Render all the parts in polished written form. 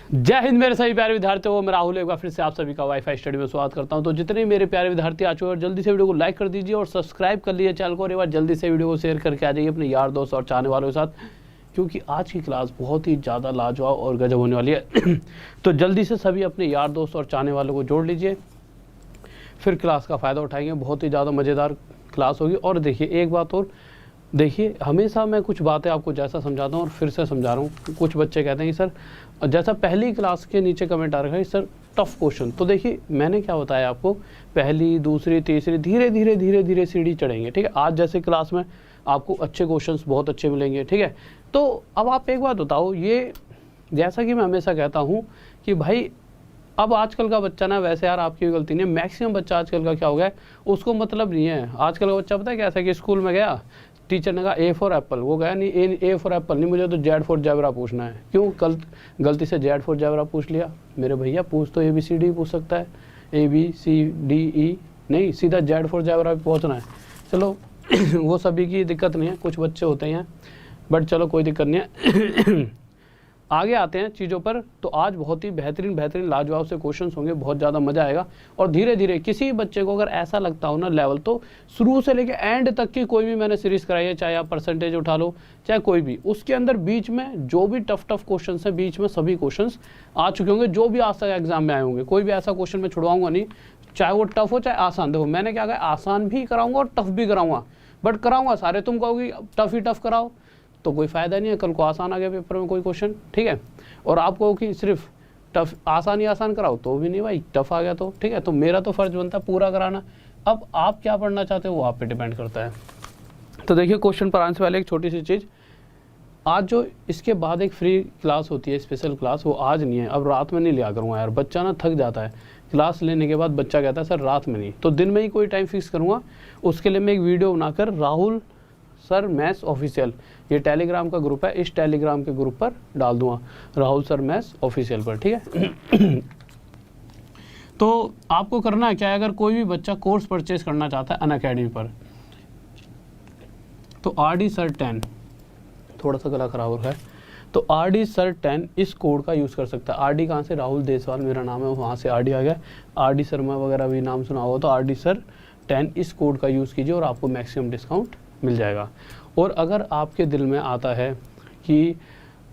जय हिंद मेरे सभी प्यारे विद्यार्थियों, मैं राहुल एक बार फिर से आप सभी का वाईफाई स्टडी में स्वागत करता हूं। तो जितने मेरे प्यारे विद्यार्थी आ चुके हैं, जल्दी से वीडियो को लाइक कर दीजिए और सब्सक्राइब कर लीजिए चैनल को, और एक बार जल्दी से वीडियो को शेयर करके आ जाइए अपने यार दोस्त और चाहने वालों के साथ, क्योंकि आज की क्लास बहुत ही ज़्यादा लाजवाब और गजब होने वाली है। तो जल्दी से सभी अपने यार दोस्त और चाहने वालों को जोड़ लीजिए, फिर क्लास का फ़ायदा उठाएंगे। बहुत ही ज़्यादा मज़ेदार क्लास होगी। और देखिए एक बात और, देखिए हमेशा मैं कुछ बातें आपको जैसा समझाता हूँ और फिर से समझा रहा हूँ। कुछ बच्चे कहते हैं कि सर, जैसा पहली क्लास के नीचे कमेंट आ रखा है सर टफ क्वेश्चन, तो देखिए मैंने क्या बताया आपको, पहली दूसरी तीसरी धीरे धीरे सीढ़ी चढ़ेंगे। ठीक है, आज जैसे क्लास में आपको अच्छे क्वेश्चंस बहुत अच्छे मिलेंगे। ठीक है, तो अब आप एक बात बताओ, ये जैसा कि मैं हमेशा कहता हूँ कि भाई अब आजकल का बच्चा ना, वैसे यार आपकी गलती नहीं है, मैक्सिमम बच्चा आजकल का क्या हो गया है, उसको मतलब नहीं है। आजकल का बच्चा पता है कैसा, कि स्कूल में गया, टीचर ने कहा ए फॉर एप्पल, वो गया नहीं ए फॉर एप्पल नहीं, मुझे तो जेड फॉर जेबरा पूछना है। क्यों गलती से जेड फॉर जेबरा पूछ लिया? मेरे भैया पूछ तो ABCD पूछ सकता है, ABCDE नहीं, सीधा जेड फॉर जेबरा पे पहुँचना है। चलो वो सभी की दिक्कत नहीं है, कुछ बच्चे होते हैं, बट चलो कोई दिक्कत नहीं है। आगे आते हैं चीज़ों पर। तो आज बहुत ही बेहतरीन लाजवाब से क्वेश्चंस होंगे, बहुत ज़्यादा मज़ा आएगा। और धीरे धीरे किसी बच्चे को अगर ऐसा लगता हो ना लेवल, तो शुरू से लेकर एंड तक की कोई भी मैंने सीरीज़ कराई है, चाहे आप परसेंटेज उठा लो, चाहे कोई भी, उसके अंदर बीच में जो भी टफ क्वेश्चंस हैं, बीच में सभी क्वेश्चंस आ चुके होंगे जो भी आज तक एग्जाम में आए होंगे। कोई भी ऐसा क्वेश्चन मैं छुड़वाऊंगा नहीं, चाहे वो टफ हो चाहे आसान। देखो मैंने क्या कहा, आसान भी कराऊंगा और टफ भी कराऊंगा, बट कराऊंगा सारे। तुम कहोगे टफ ही टफ कराओ तो कोई फ़ायदा नहीं है, कल को आसान आ गया पेपर में कोई क्वेश्चन। ठीक है, और आप कहो कि सिर्फ टफ आसान ही आसान कराओ तो भी नहीं भाई, टफ आ गया तो ठीक है। तो मेरा तो फ़र्ज़ बनता है पूरा कराना। अब आप क्या पढ़ना चाहते हो वो आप पे डिपेंड करता है। तो देखिए क्वेश्चन पर आने से पहले एक छोटी सी चीज़, आज जो इसके बाद एक फ्री क्लास होती है, स्पेशल क्लास, वो आज नहीं है। अब रात में नहीं लिया करूँगा यार, बच्चा ना थक जाता है क्लास लेने के बाद। बच्चा कहता है सर रात में नहीं, तो दिन में ही कोई टाइम फिक्स करूँगा। उसके लिए मैं एक वीडियो बनाकर राहुल सर मैथ्स ऑफिशियल, ये टेलीग्राम का ग्रुप है, इस टेलीग्राम के ग्रुप पर डाल दूंगा, राहुल सर मैथ्स ऑफिशियल पर। ठीक है। तो आपको करना क्या है, अगर कोई भी बच्चा कोर्स परचेज करना चाहता है अनअकैडमी पर, तो RD सर 10, थोड़ा सा गला खराब हो रहा है, तो RD सर 10 इस कोड का यूज़ कर सकता है। RD कहाँ से? राहुल देसवाल मेरा नाम है, वहाँ से RD आ गया। RD शर्मा वगैरह भी नाम सुना हो, तो RD सर 10 इस कोड का यूज़ कीजिए और आपको मैक्सिमम डिस्काउंट मिल जाएगा। और अगर आपके दिल में आता है कि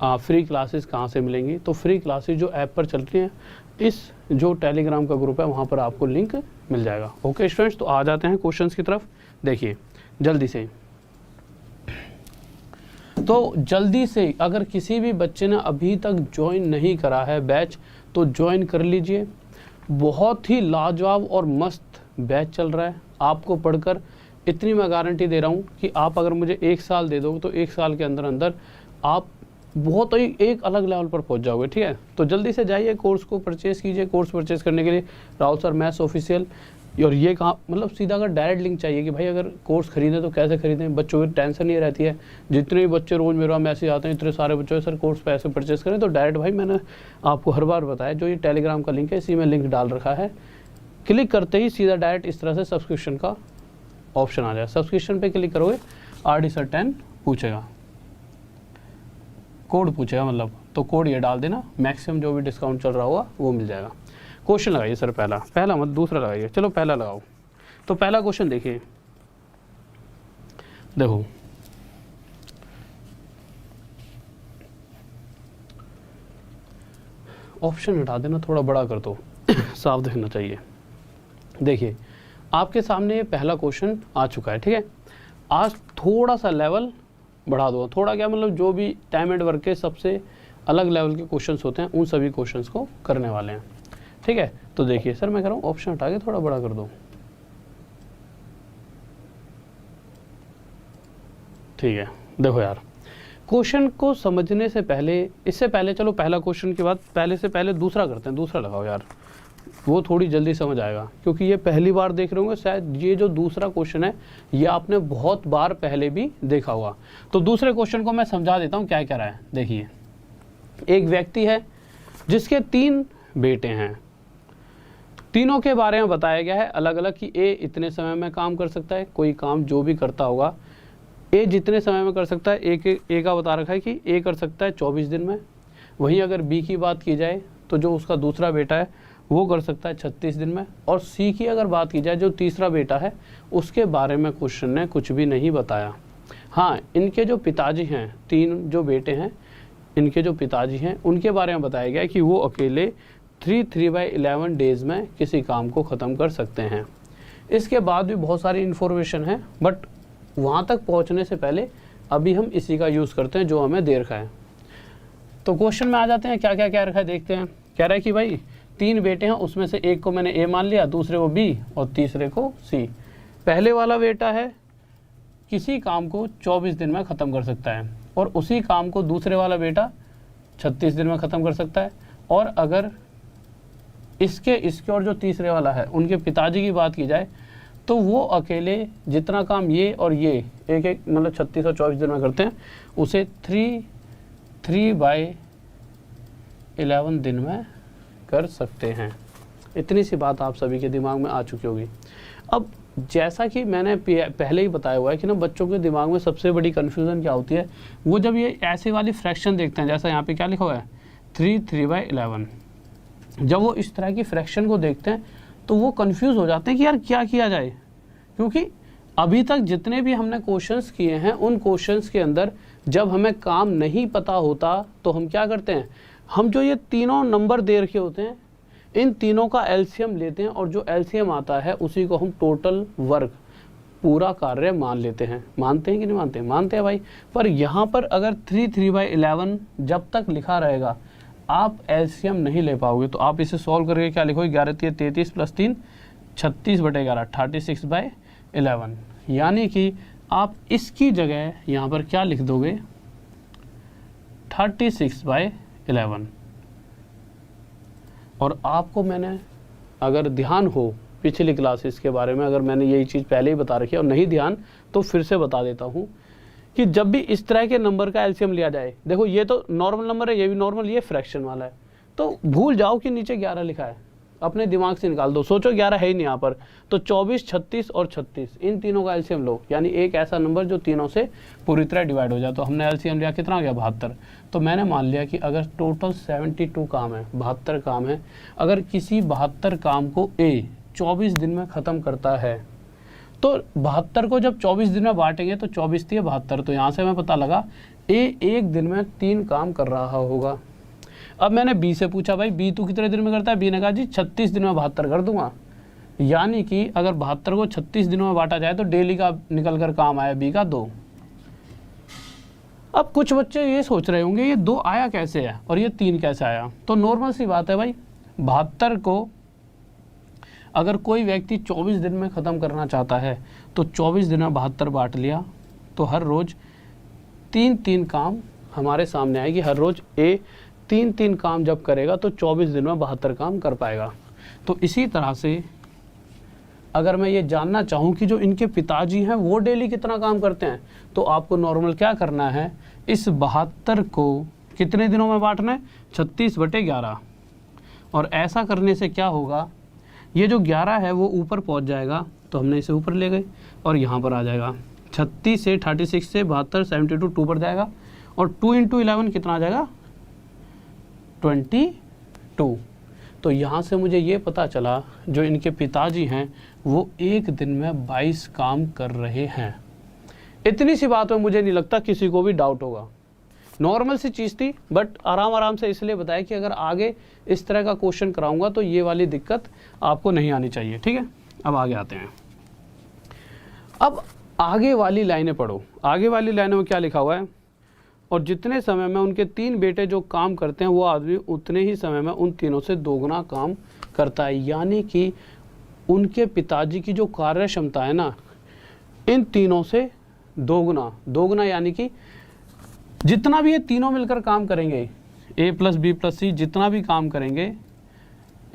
फ्री क्लासेस कहाँ से मिलेंगी, तो फ्री क्लासेस जो ऐप पर चल रही हैं, इस जो टेलीग्राम का ग्रुप है वहाँ पर आपको लिंक मिल जाएगा। ओके स्टूडेंट्स, तो आ जाते हैं क्वेश्चंस की तरफ। देखिए जल्दी से, तो जल्दी से अगर किसी भी बच्चे ने अभी तक ज्वाइन नहीं करा है बैच, तो ज्वाइन कर लीजिए। बहुत ही लाजवाब और मस्त बैच चल रहा है। आपको पढ़कर इतनी मैं गारंटी दे रहा हूँ कि आप अगर मुझे 1 साल दे दोगे तो 1 साल के अंदर आप बहुत ही एक अलग लेवल पर पहुँच जाओगे। ठीक है, तो जल्दी से जाइए, कोर्स को परचेज़ कीजिए। कोर्स परचेज़ करने के लिए राहुल सर मैथ्स ऑफिशियल, और ये कहाँ, मतलब सीधा अगर डायरेक्ट लिंक चाहिए कि भाई अगर कोर्स खरीदें तो कैसे खरीदें, बच्चों की टेंशन नहीं रहती है। जितने भी बच्चे रोज़ मेरे मैसेज आते हैं, इतने सारे बच्चों सर कोर्स पैसे परचेज़ करें, तो डायरेक्ट भाई मैंने आपको हर बार बताया, जो ये टेलीग्राम का लिंक है इसी में लिंक डाल रखा है। क्लिक करते ही सीधा डायरेक्ट इस तरह से सब्सक्रिप्शन का ऑप्शन आ जाए। सब्सक्रिप्शन पे क्लिक करोगे, RD सर 10 पूछेगा, कोड पूछेगा मतलब, तो कोड ये डाल देना, मैक्सिमम जो भी डिस्काउंट चल रहा होगा वो मिल जाएगा। क्वेश्चन लगाइए सर, पहला मत दूसरा लगाइए, चलो पहला लगाओ। तो पहला क्वेश्चन देखिए, देखो ऑप्शन हटा देना, थोड़ा बड़ा कर दो, साफ दिखना चाहिए। देखिए आपके सामने ये पहला क्वेश्चन आ चुका है। ठीक है, आज थोड़ा सा लेवल बढ़ा दो, थोड़ा क्या मतलब, जो भी टाइम एंड वर्क के सबसे अलग लेवल के क्वेश्चंस होते हैं उन सभी क्वेश्चंस को करने वाले हैं। ठीक है, तो देखिए सर मैं कह रहा हूँ ऑप्शन हटा के थोड़ा बड़ा कर दो। ठीक है, देखो यार क्वेश्चन को समझने से पहले, इससे पहले चलो पहला क्वेश्चन के बाद पहले दूसरा करते हैं। दूसरा लगाओ यार, वो थोड़ी जल्दी समझ आएगा, क्योंकि ये पहली बार देख रहे होंगे शायद। ये जो दूसरा क्वेश्चन है ये आपने बहुत बार पहले भी देखा होगा। तो दूसरे क्वेश्चन को मैं समझा देता हूँ क्या कह रहा है। देखिए एक व्यक्ति है जिसके 3 बेटे हैं, तीनों के बारे में बताया गया है अलग अलग कि ए इतने समय में काम कर सकता है, कोई काम जो भी करता होगा ए जितने समय में कर सकता है। ए का बता रखा है कि ए कर सकता है 24 दिन में, वहीं अगर बी की बात की जाए तो जो उसका दूसरा बेटा है वो कर सकता है 36 दिन में, और सी की अगर बात की जाए जो तीसरा बेटा है उसके बारे में क्वेश्चन ने कुछ भी नहीं बताया। हाँ, इनके जो पिताजी हैं, 3 जो बेटे हैं, इनके जो पिताजी हैं उनके बारे में बताया गया कि वो अकेले 3/11 डेज में किसी काम को ख़त्म कर सकते हैं। इसके बाद भी बहुत सारी इन्फॉर्मेशन है, बट वहाँ तक पहुँचने से पहले अभी हम इसी का यूज़ करते हैं जो हमें दे रखा है। तो क्वेश्चन में आ जाते हैं, क्या क्या क्या रखा है देखते हैं। कह रहा है कि भाई 3 बेटे हैं, उसमें से एक को मैंने ए मान लिया, दूसरे को बी और तीसरे को सी। पहले वाला बेटा है किसी काम को 24 दिन में ख़त्म कर सकता है, और उसी काम को दूसरे वाला बेटा 36 दिन में ख़त्म कर सकता है। और अगर इसके और जो तीसरे वाला है उनके पिताजी की बात की जाए तो वो अकेले जितना काम ये और ये एक मतलब 36 और 24 दिन में करते हैं, उसे 3/11 दिन में कर सकते हैं। इतनी सी बात आप सभी के दिमाग में आ चुकी होगी। अब जैसा कि मैंने पहले ही बताया हुआ है कि ना बच्चों के दिमाग में सबसे बड़ी कन्फ्यूज़न क्या होती है, वो जब ये ऐसे वाली फ्रैक्शन देखते हैं, जैसा यहाँ पे क्या लिखा हुआ है 3/11, जब वो इस तरह की फ्रैक्शन को देखते हैं तो वो कंफ्यूज हो जाते हैं कि यार क्या किया जाए, क्योंकि अभी तक जितने भी हमने क्वेश्चंस किए हैं उन क्वेश्चंस के अंदर जब हमें काम नहीं पता होता तो हम क्या करते हैं, हम जो ये तीनों नंबर दे रखे होते हैं इन तीनों का एलसीएम लेते हैं, और जो एलसीएम आता है उसी को हम टोटल वर्क पूरा कार्य मान लेते हैं। मानते हैं कि नहीं मानते? मानते हैं भाई। पर यहाँ पर अगर 3/11 जब तक लिखा रहेगा आप एलसीएम नहीं ले पाओगे, तो आप इसे सॉल्व करके क्या लिखोगे, 11×3 = 33 + 3 36/11 36/11, यानी कि आप इसकी जगह यहाँ पर क्या लिख दोगे 36/11। और आपको मैंने अगर ध्यान हो पिछली क्लासेस के बारे में, अगर मैंने यही चीज़ पहले ही बता रखी है और नहीं ध्यान तो फिर से बता देता हूँ कि जब भी इस तरह के नंबर का एलसीएम लिया जाए, देखो ये तो नॉर्मल नंबर है, ये भी नॉर्मल, ये फ्रैक्शन वाला है, तो भूल जाओ कि नीचे 11 लिखा है, अपने दिमाग से निकाल दो, सोचो 11 है ही नहीं यहाँ पर, तो 24, 36 और 36 इन तीनों का एलसीएम लो, यानी एक ऐसा नंबर जो तीनों से पूरी तरह डिवाइड हो जाए। तो हमने एलसीएम लिया, कितना हो गया 72। तो मैंने मान लिया कि अगर टोटल 72 काम है, 72 काम है, अगर किसी 72 काम को ए 24 दिन में ख़त्म करता है, तो 72 को जब 24 दिन में बांटेंगे तो 24 थी 72, तो यहाँ से हमें पता लगा ए एक दिन में 3 काम कर रहा होगा। अब मैंने बी से पूछा, भाई बी तू कितने दिन में करता है? बी ने कहा जी 36 दिन में 72 कर दूंगा, यानी कि अगर 72 को 36 दिनों में बांटा जाए तो डेली का निकल कर काम आया बी का 2। अब कुछ बच्चे ये सोच रहे होंगे ये 2 आया कैसे है और ये 3 कैसे आया? तो नॉर्मल सी बात है भाई, 72 को अगर कोई व्यक्ति 24 दिन में ख़त्म करना चाहता है तो 24 दिन में 72 बांट लिया, तो हर रोज़ 3-3 काम हमारे सामने आएगी। हर रोज़ ए 3-3 काम जब करेगा तो 24 दिन में 72 काम कर पाएगा। तो इसी तरह से अगर मैं ये जानना चाहूँ कि जो इनके पिताजी हैं वो डेली कितना काम करते हैं, तो आपको नॉर्मल क्या करना है, इस 72 को कितने दिनों में बांटना है 36/11, और ऐसा करने से क्या होगा, ये जो 11 है वो ऊपर पहुंच जाएगा, तो हमने इसे ऊपर ले गए और यहाँ पर आ जाएगा 36 से 36 से 72 72 2 पर जाएगा, और 2 × 11 कितना आ जाएगा 22। तो यहाँ से मुझे ये पता चला जो इनके पिताजी हैं वो एक दिन में 22 काम कर रहे हैं। इतनी सी बात में मुझे नहीं लगता किसी को भी डाउट होगा, नॉर्मल सी चीज़ थी, बट आराम से इसलिए बताया कि अगर आगे इस तरह का क्वेश्चन कराऊंगा तो ये वाली दिक्कत आपको नहीं आनी चाहिए। ठीक है, अब आगे आते हैं। अब आगे वाली लाइनें पढ़ो, आगे वाली लाइनों में क्या लिखा हुआ है, और जितने समय में उनके 3 बेटे जो काम करते हैं वो आदमी उतने ही समय में उन तीनों से 2 गुना काम करता है, यानी कि उनके पिताजी की जो कार्य क्षमता है ना इन तीनों से 2 गुना, यानी कि जितना भी ये तीनों मिलकर काम करेंगे, ए प्लस बी प्लस सी जितना भी काम करेंगे,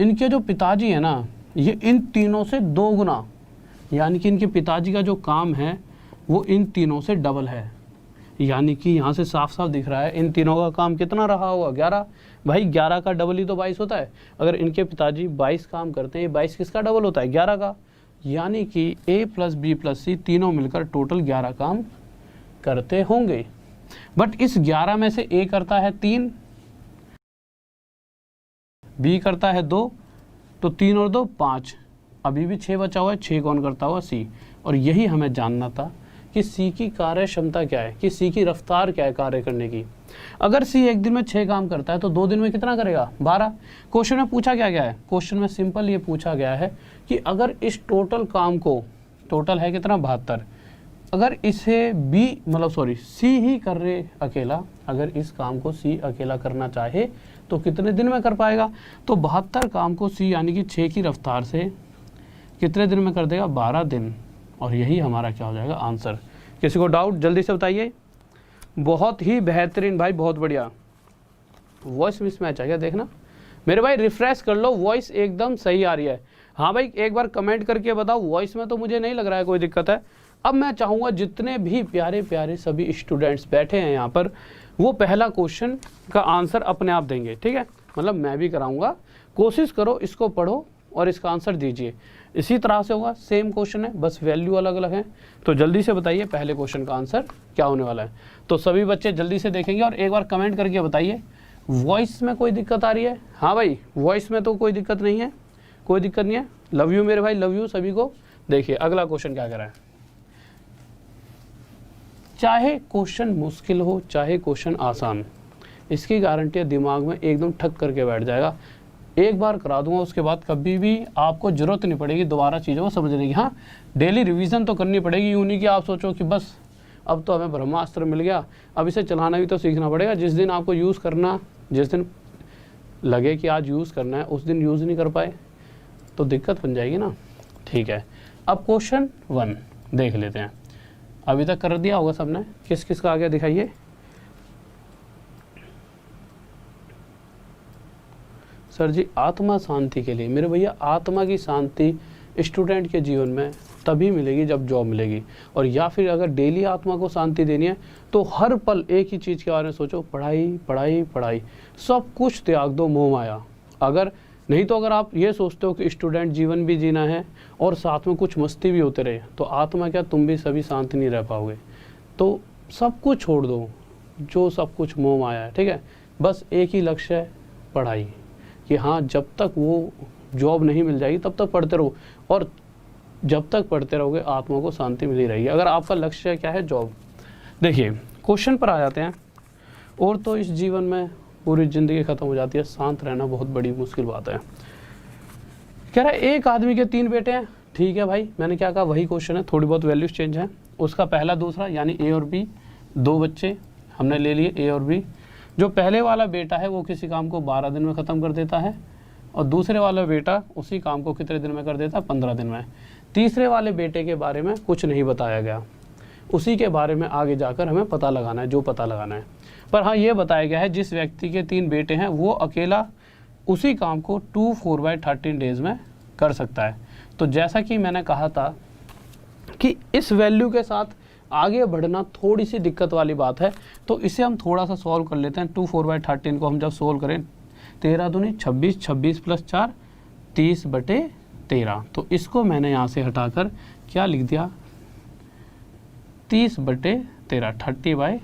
इनके जो पिताजी है ना ये इन तीनों से 2 गुना, यानी कि इनके पिताजी का जो काम है वो इन तीनों से डबल है। यानी कि यहाँ से साफ साफ दिख रहा है इन तीनों का काम कितना रहा होगा 11। भाई 11 का डबल ही तो 22 होता है। अगर इनके पिताजी 22 काम करते हैं, ये 22 किसका डबल होता है 11 का, यानी कि ए प्लस बी प्लस सी तीनों मिलकर टोटल 11 काम करते होंगे। बट इस 11 में से ए करता है 3 बी करता है 2, तो 3 और 2 5, अभी भी 6 बचा हुआ है, 6 कौन करता हुआ सी। और यही हमें जानना था कि सी की कार्य क्षमता क्या है, कि सी की रफ्तार क्या है कार्य करने की। अगर सी एक दिन में 6 काम करता है तो 2 दिन में कितना करेगा, 12। क्वेश्चन में पूछा क्या गया है, क्वेश्चन में सिंपल ये पूछा गया है कि अगर इस टोटल काम को, टोटल है कितना 72, अगर इसे बी मतलब सॉरी सी ही कर रहे अकेला, अगर इस काम को सी अकेला करना चाहे तो कितने दिन में कर पाएगा। तो 72 काम को सी यानी कि 6 की रफ्तार से कितने दिन में कर देगा, 12 दिन। और यही हमारा क्या हो जाएगा, आंसर। किसी को डाउट जल्दी से बताइए। बहुत ही बेहतरीन भाई, बहुत बढ़िया। वॉइस मिसमैच आ गया देखना मेरे भाई, रिफ्रेश कर लो, वॉइस एकदम सही आ रही है। हाँ भाई एक बार कमेंट करके बताओ, वॉइस में तो मुझे नहीं लग रहा है कोई दिक्कत है। अब मैं चाहूँगा जितने भी प्यारे प्यारे सभी स्टूडेंट्स बैठे हैं यहाँ पर, वो पहला क्वेश्चन का आंसर अपने आप देंगे, ठीक है। मतलब मैं भी कराऊंगा, कोशिश करो, इसको पढ़ो और इसका आंसर दीजिए। इसी तरह से होगा, सेम क्वेश्चन है, बस वैल्यू अलग अलग है। तो जल्दी से बताइए पहले क्वेश्चन का आंसर क्या होने वाला है। तो सभी बच्चे जल्दी से देखेंगे और एक बार कमेंट करके बताइए वॉइस में कोई दिक्कत आ रही है। हाँ भाई वॉइस में तो कोई दिक्कत नहीं है, कोई दिक्कत नहीं है। लव यू मेरे भाई, लव यू सभी को। देखिए अगला क्वेश्चन क्या कह रहा है। चाहे क्वेश्चन मुश्किल हो चाहे क्वेश्चन आसान, इसकी गारंटी है दिमाग में एकदम ठक करके बैठ जाएगा। एक बार करा दूंगा, उसके बाद कभी भी आपको जरूरत नहीं पड़ेगी दोबारा चीज़ों को समझने की। हाँ डेली रिवीजन तो करनी पड़ेगी, यूँ नहीं कि आप सोचो कि बस अब तो हमें ब्रह्मास्त्र मिल गया, अब इसे चलाना भी तो सीखना पड़ेगा। जिस दिन आपको यूज़ करना, जिस दिन लगे कि आज यूज़ करना है, उस दिन यूज़ नहीं कर पाए तो दिक्कत बन जाएगी ना। ठीक है, अब क्वेश्चन 1 देख लेते हैं। अभी तक कर दिया होगा सबने, किस किस का आ गया दिखाइए। सर जी आत्मा शांति के लिए, मेरे भैया आत्मा की शांति स्टूडेंट के जीवन में तभी मिलेगी जब जॉब मिलेगी। और या फिर अगर डेली आत्मा को शांति देनी है तो हर पल एक ही चीज़ के बारे में सोचो, पढ़ाई पढ़ाई पढ़ाई, सब कुछ त्याग दो, मोह माया। अगर नहीं तो अगर आप ये सोचते हो कि स्टूडेंट जीवन भी जीना है और साथ में कुछ मस्ती भी होते रहे, तो आत्मा क्या तुम भी सभी शांत नहीं रह पाओगे। तो सब कुछ छोड़ दो, जो सब कुछ मोह माया है, ठीक है। बस एक ही लक्ष्य है, पढ़ाई। कि हाँ जब तक वो जॉब नहीं मिल जाएगी तब तक पढ़ते रहो, और जब तक पढ़ते रहोगे आत्मा को शांति मिली रहेगी। अगर आपका लक्ष्य क्या है, जॉब। देखिए क्वेश्चन पर आ जाते हैं। और तो इस जीवन में पूरी ज़िंदगी ख़त्म हो जाती है, शांत रहना बहुत बड़ी मुश्किल बात है। कह रहा है एक आदमी के 3 बेटे हैं। ठीक है भाई, मैंने क्या कहा वही क्वेश्चन है, थोड़ी बहुत वैल्यूज चेंज है। उसका पहला दूसरा यानी ए और बी, 2 बच्चे हमने ले लिए ए और बी। जो पहले वाला बेटा है वो किसी काम को 12 दिन में ख़त्म कर देता है, और दूसरे वाला बेटा उसी काम को कितने दिन में कर देता है, 15 दिन में। तीसरे वाले बेटे के बारे में कुछ नहीं बताया गया, उसी के बारे में आगे जाकर हमें पता लगाना है, जो पता लगाना है। पर हाँ ये बताया गया है जिस व्यक्ति के 3 बेटे हैं वो अकेला उसी काम को 2 4/13 डेज में कर सकता है। तो जैसा कि मैंने कहा था कि इस वैल्यू के साथ आगे बढ़ना थोड़ी सी दिक्कत वाली बात है, तो इसे हम थोड़ा सा सॉल्व कर लेते हैं। 2 4/13 को हम जब सोल्व करें, 13 दूनी 26, 26 + 4 30/13। तो इसको मैंने यहाँ से हटाकर क्या लिख दिया, 30/13, 30/13।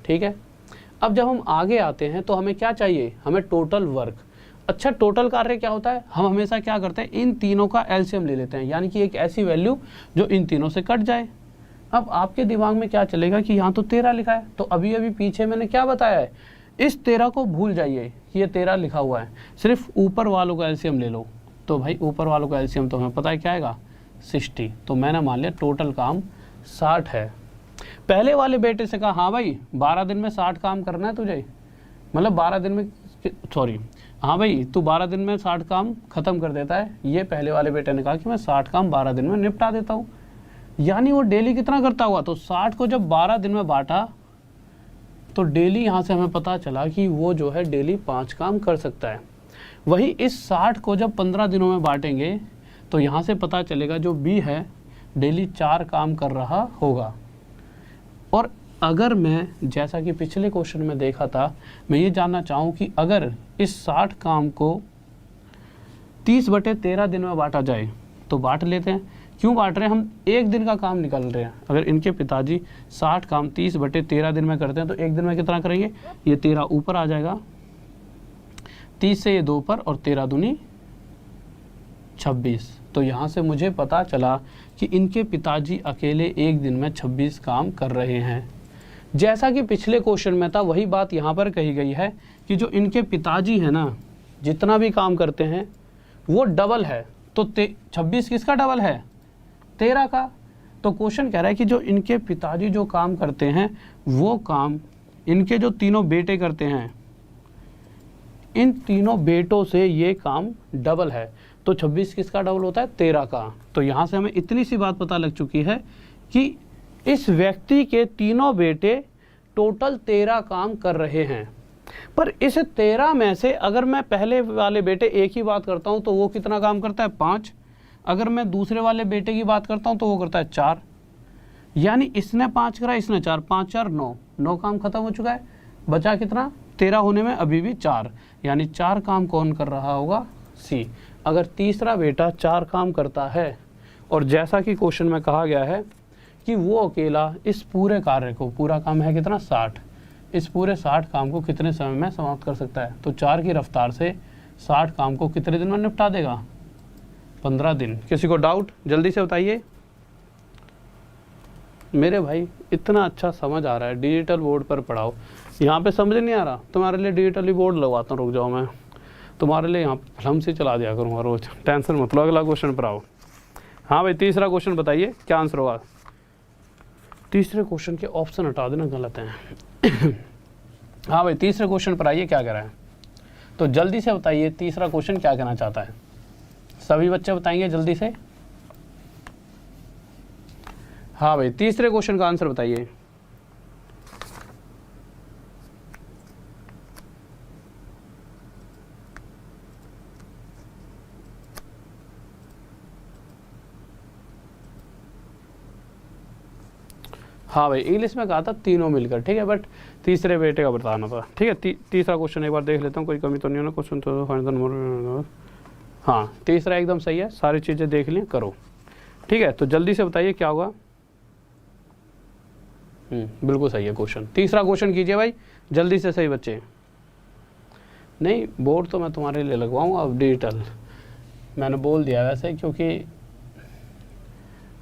ठीक है, अब जब हम आगे आते हैं तो हमें क्या चाहिए, हमें टोटल वर्क। अच्छा टोटल कार्य क्या होता है, हम हमेशा क्या करते हैं, इन तीनों का एलसीएम ले लेते हैं, यानी कि एक ऐसी वैल्यू जो इन तीनों से कट जाए। अब आपके दिमाग में क्या चलेगा कि यहाँ तो 13 लिखा है, तो अभी अभी पीछे मैंने क्या बताया है, इस 13 को भूल जाइए कि ये 13 लिखा हुआ है, सिर्फ ऊपर वालों का एलसीएम ले लो। तो भाई ऊपर वालों का एलसीएम तो हमें पता है क्या आएगा, 60। तो मैंने मान लिया टोटल काम 60 है। पहले वाले बेटे से कहा हाँ भाई 12 दिन में 60 काम करना है तुझे, मतलब 12 दिन में, सॉरी हाँ भाई तू 12 दिन में 60 काम खत्म कर देता है। ये पहले वाले बेटे ने कहा कि मैं 60 काम 12 दिन में निपटा देता हूँ, यानी वो डेली कितना करता हुआ। तो 60 को जब 12 दिन में बांटा तो डेली यहाँ से हमें पता चला कि वो जो है डेली 5 काम कर सकता है। वही इस 60 को जब 15 दिनों में बांटेंगे तो यहाँ से पता चलेगा जो बी है डेली 4 काम कर रहा होगा। और अगर मैं जैसा कि पिछले क्वेश्चन में देखा था, मैं ये जानना चाहूँ कि अगर इस 60 काम को 30/13 दिन में बांटा जाए तो बांट लेते हैं। क्यों बांट रहे हैं, हम एक दिन का काम निकाल रहे हैं। अगर इनके पिताजी 60 काम 30/13 दिन में करते हैं तो एक दिन में कितना करेंगे, ये 13 ऊपर आ जाएगा 30 से ये 2 पर और 13 दूनी 26। तो यहाँ से मुझे पता चला कि इनके पिताजी अकेले एक दिन में 26 काम कर रहे हैं। जैसा कि पिछले क्वेश्चन में था वही बात यहाँ पर कही गई है कि जो इनके पिताजी हैं ना, जितना भी काम करते हैं वो डबल है। तो 26 किसका डबल है? 13 का। तो क्वेश्चन कह रहा है कि जो इनके पिताजी जो काम करते हैं वो काम इनके जो तीनों बेटे करते हैं, इन तीनों बेटों से ये काम डबल है। तो 26 किसका डबल होता है? 13 का। तो यहाँ से हमें इतनी सी बात पता लग चुकी है कि इस व्यक्ति के तीनों बेटे टोटल 13 काम कर रहे हैं। पर इस 13 में से अगर मैं पहले वाले बेटे एक ही बात करता हूँ तो वो कितना काम करता है? 5। अगर मैं दूसरे वाले बेटे की बात करता हूँ तो वो करता है 4। यानी इसने 5 करा, इसने 4, 5 4 9, 9 काम खत्म हो चुका है। बचा कितना? 13 होने में अभी भी 4, यानी 4 काम कौन कर रहा होगा? सी। अगर तीसरा बेटा 4 काम करता है और जैसा कि क्वेश्चन में कहा गया है कि वो अकेला इस पूरे कार्य को, पूरा काम है कितना? 60, इस पूरे 60 काम को कितने समय में समाप्त कर सकता है? तो 4 की रफ्तार से 60 काम को कितने दिन में निपटा देगा? 15 दिन। किसी को डाउट? जल्दी से बताइए। मेरे भाई इतना अच्छा समझ आ रहा है, डिजिटल बोर्ड पर पढ़ाओ। यहाँ पे समझ नहीं आ रहा, तुम्हारे लिए डिजिटली बोर्ड लगवाता हूँ, रुक जाओ, मैं तुम्हारे लिए यहाँ फिल्म से चला दिया करूँगा रोज, टेंशन मत लो। अगला क्वेश्चन पर आओ। हाँ भाई, तीसरा क्वेश्चन बताइए क्या आंसर होगा? तीसरे क्वेश्चन के ऑप्शन हटा देना, गलत हैं। हाँ भाई, तीसरे क्वेश्चन पर आइए, क्या कह रहा है? तो जल्दी से बताइए तीसरा क्वेश्चन क्या कहना चाहता है। सभी बच्चे बताएंगे जल्दी से। हाँ भाई, तीसरे क्वेश्चन का आंसर बताइए। हाँ भाई, इंग्लिश में कहा था तीनों मिलकर, ठीक है, बट तीसरे बेटे का बताना था, ठीक है। तीसरा क्वेश्चन एक बार देख लेता हूँ, कोई कमी तो नहीं है ना क्वेश्चन तो। हाँ, तीसरा एकदम सही है, सारी चीज़ें देख लें, करो, ठीक है। तो जल्दी से बताइए क्या होगा। बिल्कुल सही है क्वेश्चन। तीसरा क्वेश्चन कीजिए भाई, जल्दी से सही बच्चे। नहीं, बोर्ड तो मैं तुम्हारे लिए लगवाऊंगा अब डिजिटल, मैंने बोल दिया वैसे, क्योंकि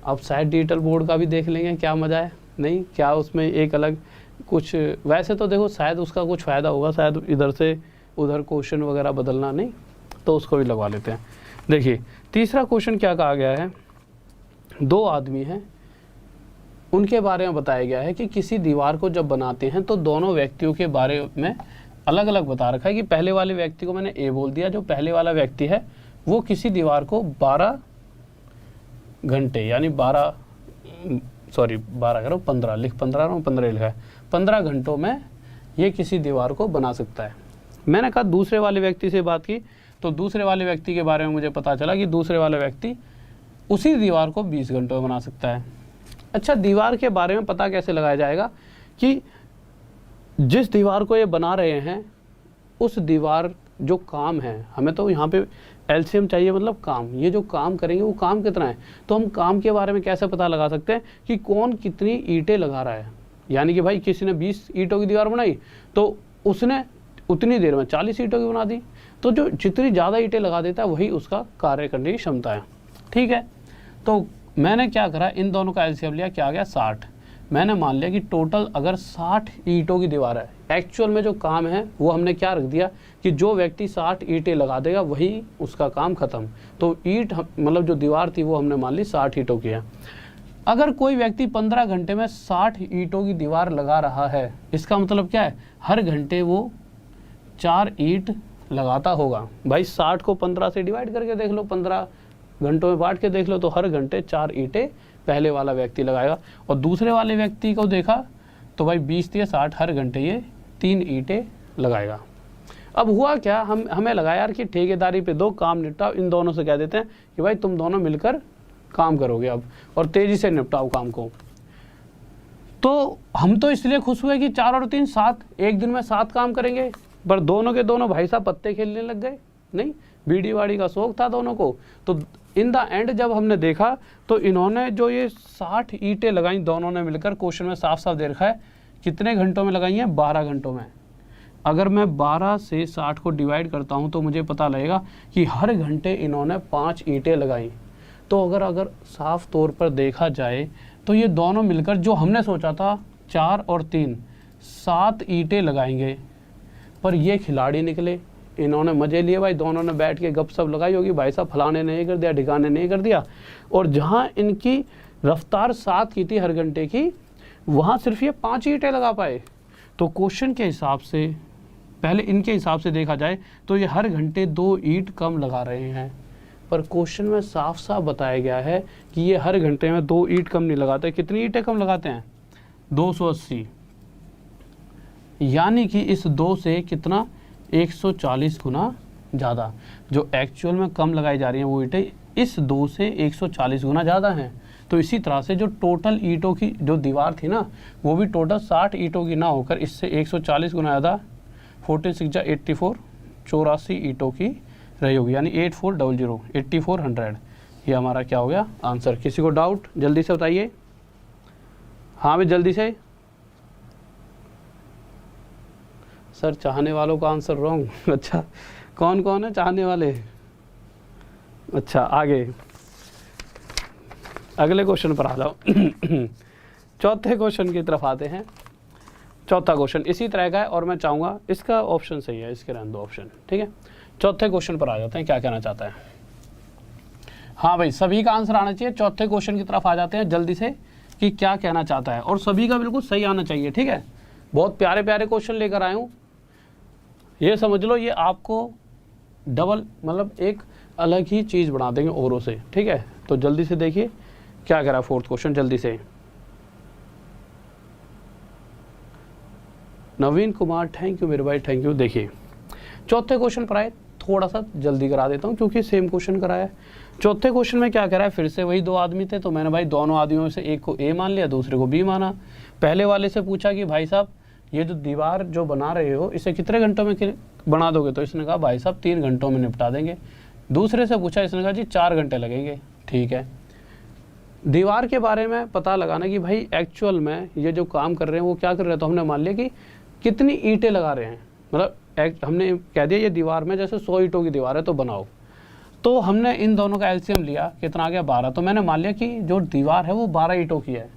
अब शायद डिजिटल बोर्ड का भी देख लेंगे क्या मज़ा है। नहीं, क्या उसमें एक अलग कुछ, वैसे तो देखो शायद उसका कुछ फ़ायदा होगा, शायद इधर से उधर क्वेश्चन वगैरह बदलना, नहीं तो उसको भी लगवा लेते हैं। देखिए तीसरा क्वेश्चन क्या कहा गया है, 2 आदमी हैं, उनके बारे में बताया गया है कि किसी दीवार को जब बनाते हैं तो दोनों व्यक्तियों के बारे में अलग अलग बता रखा है कि पहले वाले व्यक्ति को मैंने ए बोल दिया, जो पहले वाला व्यक्ति है वो किसी दीवार को 12 घंटे, यानी 12 करो 15 लिख 15 रहा हूँ, 15 लिखा है, 15 घंटों में ये किसी दीवार को बना सकता है। मैंने कहा दूसरे वाले व्यक्ति से बात की तो दूसरे वाले व्यक्ति के बारे में मुझे पता चला कि दूसरे वाला व्यक्ति उसी दीवार को 20 घंटों में बना सकता है। अच्छा, दीवार के बारे में पता कैसे लगाया जाएगा कि जिस दीवार को ये बना रहे हैं उस दीवार जो काम है, हमें तो यहाँ पे एलसीएम चाहिए, मतलब काम, ये जो काम करेंगे वो काम कितना है। तो हम काम के बारे में कैसे पता लगा सकते हैं कि कौन कितनी ईंटें लगा रहा है। यानी कि भाई किसी ने 20 ईंटों की दीवार बनाई तो उसने उतनी देर में 40 ईंटों की बना दी। तो जो जितनी ज़्यादा ईंटें लगा देता है वही उसका कार्य करने की क्षमता है, ठीक है। तो मैंने क्या करा, इन दोनों का एलसीएम लिया, क्या आ गया 60। मैंने मान लिया कि टोटल अगर 60 ईंटों की दीवार है, एक्चुअल में जो काम है वो हमने क्या रख दिया कि जो व्यक्ति 60 ईंटें लगा देगा वही उसका काम खत्म। तो ईंट मतलब जो दीवार थी वो हमने मान ली 60 ईंटों की है। अगर कोई व्यक्ति 15 घंटे में 60 ईंटों की दीवार लगा रहा है, इसका मतलब क्या है, हर घंटे वो 4 ईंट लगाता होगा। भाई 60 को 15 से डिवाइड करके देख लो, 15 घंटों में बांट के देख लो, तो हर घंटे 4 ईंटें पहले वाला व्यक्ति लगाएगा। और दूसरे वाले व्यक्ति को देखा तो भाई 20 दिए 60, हर घंटे ये 3 ईंटें लगाएगा। अब हुआ क्या, हमें लगा यार कि ठेकेदारी पे दो, काम निपटाओ, इन दोनों से कह देते हैं कि भाई तुम दोनों मिलकर काम करोगे अब, और तेजी से निपटाओ काम को। तो हम तो इसलिए खुश हुए कि 4 और 3 7, एक दिन में 7 काम करेंगे, पर दोनों के दोनों भाई साहब पत्ते खेलने लग गए। नहीं, बीड़ी वाड़ी का शौक था दोनों को। तो इन द एंड जब हमने देखा तो इन्होंने जो ये 60 ईंटें लगाई दोनों ने मिलकर, क्वेश्चन में साफ साफ दे रखा है कितने घंटों में लगाई हैं, 12 घंटों में। अगर मैं 12 से 60 को डिवाइड करता हूँ तो मुझे पता लगेगा कि हर घंटे इन्होंने 5 ईंटें लगाई। तो अगर साफ तौर पर देखा जाए तो ये दोनों मिलकर, जो हमने सोचा था 4 और 3, 7 ईंटें लगाएंगे, पर ये खिलाड़ी निकले। इन्होंने मज़े लिए भाई, दोनों ने बैठ के गपशप लगाई होगी, भाई साहब फलाने ने ये कर दिया, ढिकाने ने ये कर दिया, और जहाँ इनकी रफ्तार 7 की थी हर घंटे की, वहाँ सिर्फ ये 5 ईंटें लगा पाए। तो क्वेश्चन के हिसाब से, पहले इनके हिसाब से देखा जाए तो ये हर घंटे 2 ईंट कम लगा रहे हैं, पर क्वेश्चन में साफ साफ बताया गया है कि ये हर घंटे में 2 ईंट कम नहीं लगाते। कितनी ईंटें कम लगाते हैं? 280। यानी कि इस 2 से कितना, 140 गुना ज़्यादा जो एक्चुअल में कम लगाई जा रही हैं वो ईंटें इस 2 से 140 गुना ज़्यादा हैं। तो इसी तरह से जो टोटल ईंटों की जो दीवार थी ना, वो भी टोटल 60 ईंटों की ना होकर इससे 140 गुना ज़्यादा, 14 6 84, 84 ईंटों की रही होगी, यानी 8400, 8400। ये हमारा क्या हो गया आंसर। किसी को डाउट जल्दी से बताइए। हाँ भाई जल्दी से। सर चाहने वालों का आंसर रॉन्ग। अच्छा, कौन कौन है चाहने वाले? अच्छा, आगे अगले क्वेश्चन पर आ जाओ। चौथे क्वेश्चन की तरफ आते हैं। चौथा क्वेश्चन इसी तरह का है और मैं चाहूँगा इसका ऑप्शन सही है, इसके रहने दो ऑप्शन, ठीक है। चौथे क्वेश्चन पर आ जाते हैं, क्या कहना चाहता है। हाँ भाई, सभी का आंसर आना चाहिए। चौथे क्वेश्चन की तरफ आ जाते हैं जल्दी से कि क्या कहना चाहता है, और सभी का बिल्कुल सही आना चाहिए, ठीक है। बहुत प्यारे प्यारे क्वेश्चन लेकर आए हूँ, ये समझ लो, ये आपको डबल मतलब एक अलग ही चीज़ बना देंगे औरों से, ठीक है। तो जल्दी से देखिए क्या कह रहा है फोर्थ क्वेश्चन, जल्दी से। नवीन कुमार, थैंक यू मेरे भाई, थैंक यू। देखिए चौथे क्वेश्चन पर आए, थोड़ा सा जल्दी करा देता हूँ क्योंकि सेम क्वेश्चन कराया है। चौथे क्वेश्चन में क्या कह रहा है, फिर से वही 2 आदमी थे, तो मैंने भाई दोनों आदमियों में से एक को ए मान लिया, दूसरे को बी माना। पहले वाले से पूछा कि भाई साहब ये जो दीवार जो बना रहे हो इसे कितने घंटों में बना दोगे, तो इसने कहा भाई साहब 3 घंटों में निपटा देंगे। दूसरे से पूछा, इसने कहा जी 4 घंटे लगेंगे, ठीक है। दीवार के बारे में पता लगाना कि भाई एक्चुअल में ये जो काम कर रहे हैं वो क्या कर रहे हैं, तो हमने मान लिया कि कितनी ईंटें लगा रहे हैं, मतलब हमने कह दिया ये दीवार में जैसे 100 ईंटों की दीवार है तो बनाओ। तो हमने इन दोनों का एलसीएम लिया, कितना आ गया 12। तो मैंने मान लिया कि जो दीवार है वो 12 ईंटों की है,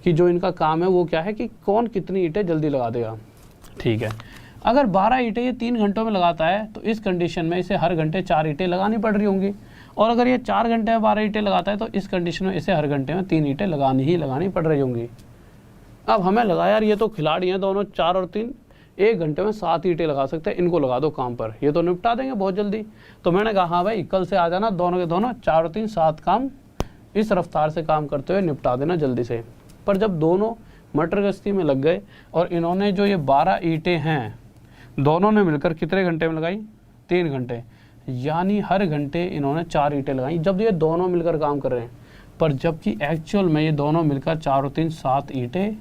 कि जो इनका काम है वो क्या है कि कौन कितनी ईंटें जल्दी लगा देगा, ठीक है। अगर 12 ईंटें ये 3 घंटों में लगाता है तो इस कंडीशन में इसे हर घंटे 4 ईंटें लगानी पड़ रही होंगी, और अगर ये 4 घंटे में 12 ईंटें लगाता है तो इस कंडीशन में इसे हर घंटे में 3 ईंटें लगानी पड़ रही होंगी। अब हमें लगा यार ये तो खिलाड़ी हैं दोनों, 4 और 3, 1 घंटे में 7 ईंटें लगा सकते हैं, इनको लगा दो काम पर, ये तो निपटा देंगे बहुत जल्दी। तो मैंने कहा हाँ भाई कल से आ जाना, दोनों के दोनों 4 और 3 7 काम इस रफ्तार से काम करते हुए निपटा देना जल्दी से। पर जब दोनों मटर गश्ती में लग गए और इन्होंने जो ये 12 ईंटें हैं दोनों ने मिलकर कितने घंटे में लगाई, 3 घंटे, यानी हर घंटे इन्होंने 4 ईंटें लगाई जब ये दोनों मिलकर काम कर रहे हैं। पर जबकि एक्चुअल में ये दोनों मिलकर 4 और 3 7 ईंटें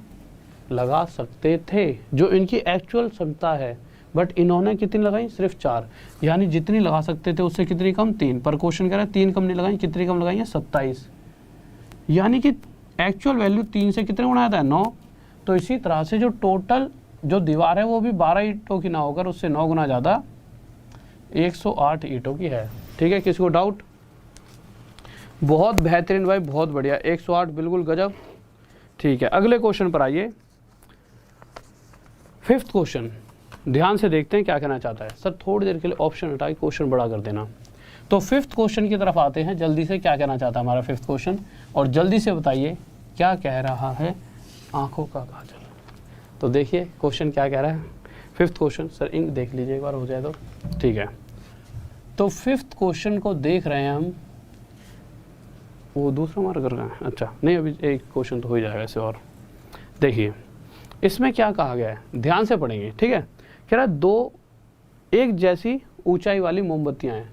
लगा सकते थे, जो इनकी एक्चुअल क्षमता है, बट इन्होंने कितनी लगाई, सिर्फ 4, यानी जितनी लगा सकते थे उससे कितनी कम, 3। पर क्वेश्चन कह रहा है 3 कम नहीं लगाई, कितनी कम लगाई है, 27, यानी कि एक्चुअल वैल्यू 3 से कितने गुना आता है, 9। तो इसी तरह से जो टोटल जो दीवार है वो भी 12 ईंटों की ना होकर उससे 9 गुना ज़्यादा 108 ईंटों की है, ठीक है। किसी को डाउट? बहुत बेहतरीन भाई, बहुत बढ़िया, 108 बिल्कुल गजब, ठीक है। अगले क्वेश्चन पर आइए, 5th क्वेश्चन, ध्यान से देखते हैं क्या कहना चाहता है। सर थोड़ी देर के लिए ऑप्शन हटा के क्वेश्चन बड़ा कर देना। तो 5th क्वेश्चन की तरफ आते हैं जल्दी से, क्या कहना चाहता है हमारा 5th क्वेश्चन, और जल्दी से बताइए क्या कह रहा है आंखों का काजल। तो देखिए क्वेश्चन क्या कह रहा है 5th क्वेश्चन। सर इंक देख लीजिए एक बार हो जाए तो, ठीक है। तो 5th क्वेश्चन को देख रहे हैं हम, वो दूसरा मार्क कर रहे हैं, अच्छा नहीं अभी एक क्वेश्चन तो हो ही जाएगा ऐसे। और देखिए इसमें क्या कहा गया है, ध्यान से पढ़ेंगे, ठीक है। कह रहा है 2 एक जैसी ऊंचाई वाली मोमबत्तियां हैं।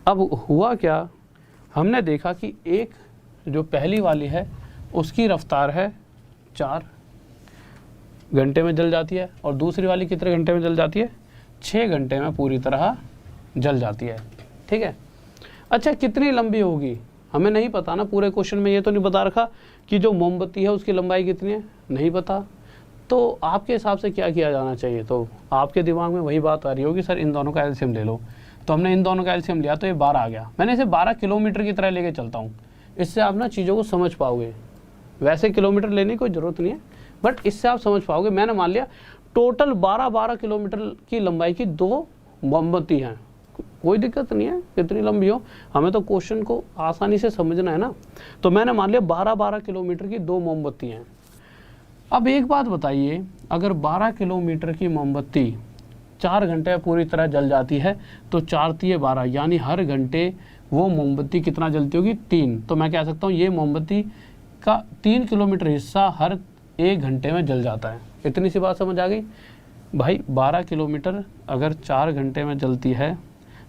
अब हुआ क्या, हमने देखा कि एक जो पहली वाली है उसकी रफ्तार है 4 घंटे में जल जाती है, और दूसरी वाली कितने घंटे में जल जाती है, 6 घंटे में पूरी तरह जल जाती है, ठीक है। अच्छा कितनी लंबी होगी हमें नहीं पता ना, पूरे क्वेश्चन में ये तो नहीं बता रखा कि जो मोमबत्ती है उसकी लंबाई कितनी है, नहीं पता। तो आपके हिसाब से क्या किया जाना चाहिए? तो आपके दिमाग में वही बात आ रही होगी, सर इन दोनों का एलसीएम ले लो। तो हमने इन दोनों का एलसीएम लिया तो ये 12 आ गया। मैंने इसे 12 किलोमीटर की तरह लेके चलता हूँ, इससे आप ना चीज़ों को समझ पाओगे। वैसे किलोमीटर लेने की कोई ज़रूरत नहीं है, बट इससे आप समझ पाओगे। मैंने मान लिया टोटल 12 किलोमीटर की लंबाई की 2 मोमबत्ती हैं, कोई दिक्कत नहीं है कितनी लंबी हो, हमें तो क्वेश्चन को आसानी से समझना है ना। तो मैंने मान लिया 12 किलोमीटर की 2 मोमबत्ती हैं। अब एक बात बताइए, अगर 12 किलोमीटर की मोमबत्ती 4 घंटे में पूरी तरह जल जाती है तो 4 तिये 12, यानी हर घंटे वो मोमबत्ती कितना जलती होगी? 3। तो मैं कह सकता हूँ ये मोमबत्ती का 3 किलोमीटर हिस्सा हर 1 घंटे में जल जाता है। इतनी सी बात समझ आ गई भाई। 12 किलोमीटर अगर 4 घंटे में जलती है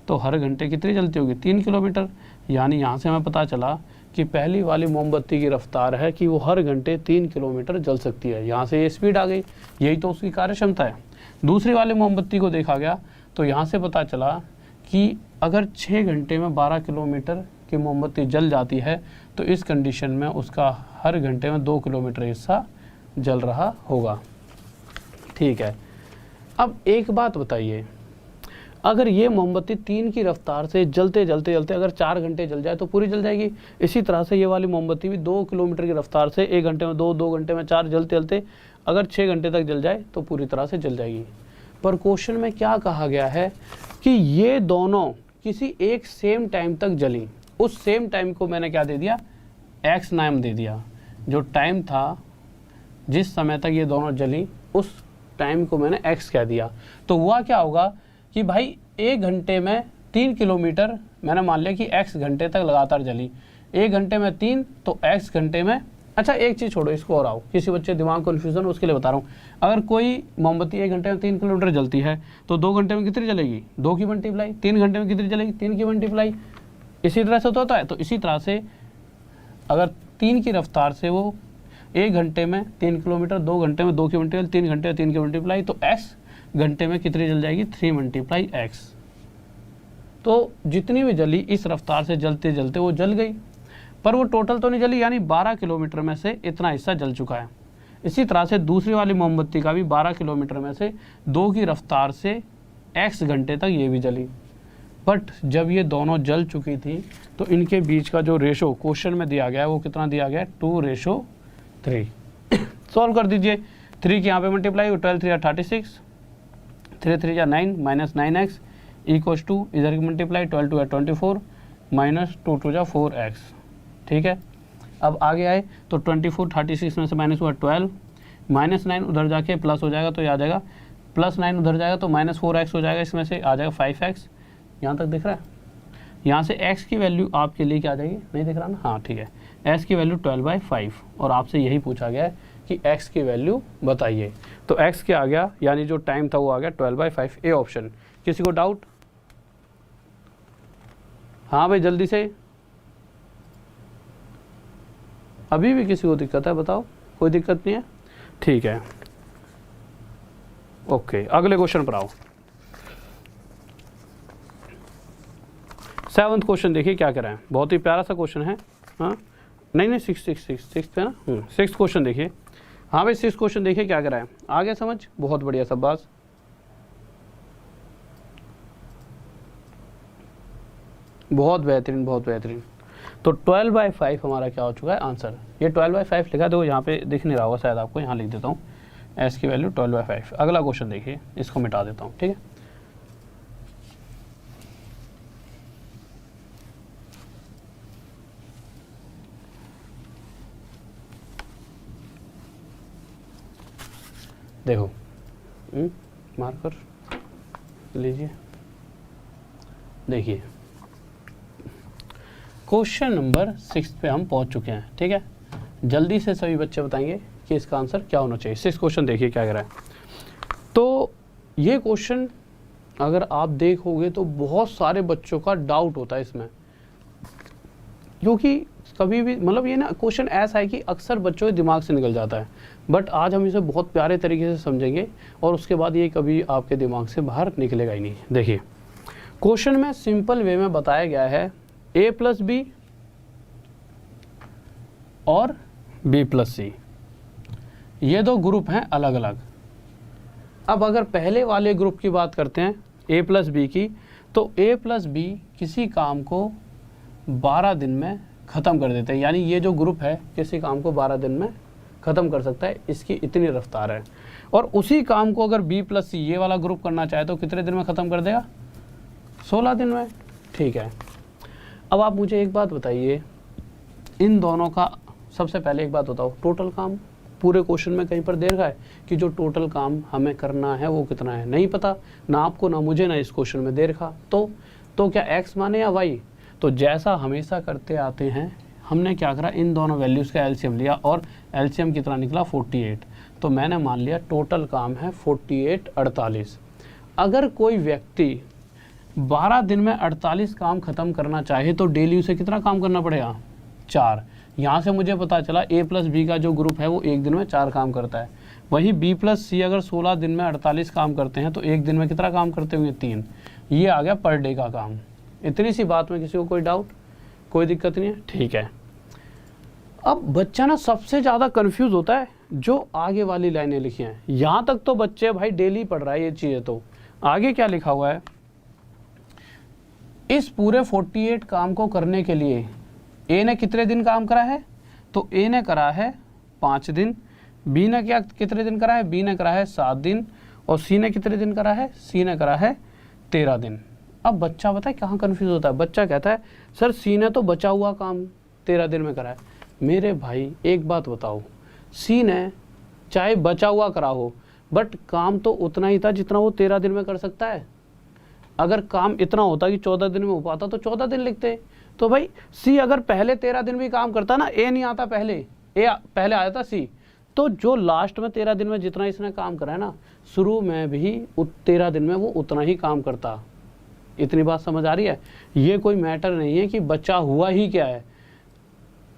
तो हर घंटे कितनी जलती होगी? 3 किलोमीटर। यानी यहाँ से हमें पता चला कि पहली वाली मोमबत्ती की रफ्तार है कि वो हर घंटे 3 किलोमीटर जल सकती है। यहाँ से ये स्पीड आ गई, यही तो उसकी कार्य क्षमता है। दूसरी वाली मोमबत्ती को देखा गया तो यहाँ से पता चला कि अगर 6 घंटे में 12 किलोमीटर की मोमबत्ती जल जाती है तो इस कंडीशन में उसका हर घंटे में 2 किलोमीटर हिस्सा जल रहा होगा। ठीक है, अब एक बात बताइए, अगर ये मोमबत्ती 3 की रफ्तार से जलते जलते जलते अगर 4 घंटे जल जाए तो पूरी जल जाएगी। इसी तरह से ये वाली मोमबत्ती भी 2 किलोमीटर की रफ्तार से 1 घंटे में 2, 2 घंटे में 4 जलते जलते अगर 6 घंटे तक जल जाए तो पूरी तरह से जल जाएगी। पर क्वेश्चन में क्या कहा गया है कि ये दोनों किसी एक सेम टाइम तक जली। उस सेम टाइम को मैंने क्या दे दिया? एक्स नाम दे दिया। जो टाइम था जिस समय तक ये दोनों जली उस टाइम को मैंने एक्स कह दिया। तो हुआ क्या होगा कि भाई 1 घंटे में 3 किलोमीटर मैंने मान लिया कि एक्स घंटे तक लगातार जली। 1 घंटे में 3 तो एक्स घंटे में, अच्छा एक चीज़ छोड़ो इसको और आओ, किसी बच्चे दिमाग कन्फ्यूजन हो उसके लिए बता रहा हूँ। अगर कोई मोमबत्ती 1 घंटे में 3 किलोमीटर जलती है तो 2 घंटे में कितनी जलेगी? 2 की मल्टीप्लाई। 3 घंटे में कितनी जलेगी? 3 की मल्टीप्लाई। इसी तरह से तो होता है। तो इसी तरह से अगर 3 की रफ्तार से वो 1 घंटे में 3 किलोमीटर, 2 घंटे में 2 की मल्टीप्लाई, 3 घंटे में 3 की मल्टीप्लाई, तो एक्स घंटे में कितनी जल जाएगी? 3 मल्टीप्लाई एक्स। तो जितनी भी जली इस रफ्तार से जलते जलते वो जल गई, पर वो टोटल तो नहीं जली, यानी 12 किलोमीटर में से इतना हिस्सा जल चुका है। इसी तरह से दूसरी वाली मोमबत्ती का भी 12 किलोमीटर में से 2 की रफ्तार से एक्स घंटे तक ये भी जली। बट जब ये दोनों जल चुकी थी तो इनके बीच का जो रेशो क्वेश्चन में दिया गया है वो कितना दिया गया है? 2:3। सॉल्व कर दीजिए। 3 की यहाँ पे multiply, 12 3 36, 3 3 9 minus 9x equals to इधर की मल्टीप्लाई 12 2 24 माइनस 2 2 4x। ठीक है, अब आगे आए तो 24 36 में से माइनस हुआ 12, माइनस 9 उधर जाके प्लस हो जाएगा तो ये आ जाएगा, प्लस 9 उधर जाएगा तो माइनस 4x हो जाएगा, इसमें से आ जाएगा 5x। यहाँ तक दिख रहा है? यहाँ से x की वैल्यू आपके लिए क्या आ जाएगी? नहीं दिख रहा ना? हाँ ठीक है, s की वैल्यू 12/5 और आपसे यही पूछा गया है कि x की वैल्यू बताइए। तो x क्या आ गया? यानी जो टाइम था वो आ गया 12/5, ए ऑप्शन। किसी को डाउट? हाँ भाई जल्दी से, अभी भी किसी को दिक्कत है? बताओ, कोई दिक्कत नहीं है? ठीक है, ओके, अगले क्वेश्चन पर आओ। 7th क्वेश्चन देखिए क्या कह रहा है, बहुत ही प्यारा सा क्वेश्चन है। हाँ नहीं 6 है ना? 6th क्वेश्चन देखिए। हाँ भाई 6th क्वेश्चन देखिए क्या कह रहा है, आ गया समझ? बहुत बढ़िया सब बात, बहुत बेहतरीन बहुत बेहतरीन। तो 12/5 हमारा क्या हो चुका है आंसर? ये 12/5 लिखा, देखो यहाँ पे दिख नहीं रहा होगा शायद आपको, यहाँ लिख देता हूँ s की वैल्यू 12/5। अगला क्वेश्चन देखिए, इसको मिटा देता हूँ। ठीक है, देखो मार्कर लीजिए, देखिए क्वेश्चन नंबर 6 पे हम पहुंच चुके हैं। ठीक है, जल्दी से सभी बच्चे बताएंगे कि इसका आंसर क्या होना चाहिए। 6 क्वेश्चन देखिए क्या कह रहा है। तो ये क्वेश्चन अगर आप देखोगे तो बहुत सारे बच्चों का डाउट होता है इसमें, क्योंकि कभी भी मतलब ये ना क्वेश्चन ऐसा है कि अक्सर बच्चों के दिमाग से निकल जाता है, बट आज हम इसे बहुत प्यारे तरीके से समझेंगे और उसके बाद ये कभी आपके दिमाग से बाहर निकलेगा ही नहीं। देखिए क्वेश्चन में सिंपल वे में बताया गया है a+b और b+c, ये दो ग्रुप हैं अलग अलग। अब अगर पहले वाले ग्रुप की बात करते हैं ए प्लस बी की, तो ए प्लस बी किसी काम को 12 दिन में ख़त्म कर देते हैं, यानी ये जो ग्रुप है किसी काम को 12 दिन में ख़त्म कर सकता है, इसकी इतनी रफ्तार है। और उसी काम को अगर बी प्लस सी ये वाला ग्रुप करना चाहे तो कितने दिन में ख़त्म कर देगा? 16 दिन में। ठीक है, अब आप मुझे एक बात बताइए, इन दोनों का सबसे पहले एक बात बताओ, टोटल काम पूरे क्वेश्चन में कहीं पर दे रखा है कि जो टोटल काम हमें करना है वो कितना है? नहीं पता, ना आपको ना मुझे, ना इस क्वेश्चन में दे रखा। तो क्या x माने या y? तो जैसा हमेशा करते आते हैं, हमने क्या करा, इन दोनों वैल्यूज़ का एलसीएम लिया और एलसीएम कितना निकला? 48। तो मैंने मान लिया टोटल काम है 48 48। अगर कोई व्यक्ति 12 दिन में 48 काम ख़त्म करना चाहे तो डेली उसे कितना काम करना पड़ेगा? 4। यहाँ से मुझे पता चला ए प्लस बी का जो ग्रुप है वो एक दिन में 4 काम करता है। वही बी प्लस सी अगर 16 दिन में 48 काम करते हैं तो एक दिन में कितना काम करते होंगे? 3। ये आ गया पर डे का काम। इतनी सी बात में किसी को कोई डाउट, कोई दिक्कत नहीं है? ठीक है। अब बच्चा ना सबसे ज़्यादा कंफ्यूज होता है जो आगे वाली लाइनें लिखी हैं। यहाँ तक तो बच्चे भाई डेली पढ़ रहा है ये चीज़ें, तो आगे क्या लिखा हुआ है? इस पूरे 48 काम को करने के लिए ए ने कितने दिन काम करा है? तो ए ने करा है 5 दिन, बी ने क्या कितने दिन करा है? बी ने करा है 7 दिन, और सी ने कितने दिन करा है? सी ने करा है 13 दिन। अब बच्चा बताए कहाँ कंफ्यूज होता है? बच्चा कहता है सर सी ने तो बचा हुआ काम 13 दिन में करा है। मेरे भाई एक बात बताओ, सी ने चाहे बचा हुआ करा हो बट काम तो उतना ही था जितना वो 13 दिन में कर सकता है। अगर काम इतना होता कि 14 दिन में हो पाता तो 14 दिन लिखते। तो भाई सी अगर पहले 13 दिन भी काम करता ना, ए नहीं आता पहले, ए पहले आया था सी, तो जो लास्ट में 13 दिन में जितना इसने काम करा है ना, शुरू में भी 13 दिन में वो उतना ही काम करता। इतनी बात समझ आ रही है? ये कोई मैटर नहीं है कि बचा हुआ ही क्या है,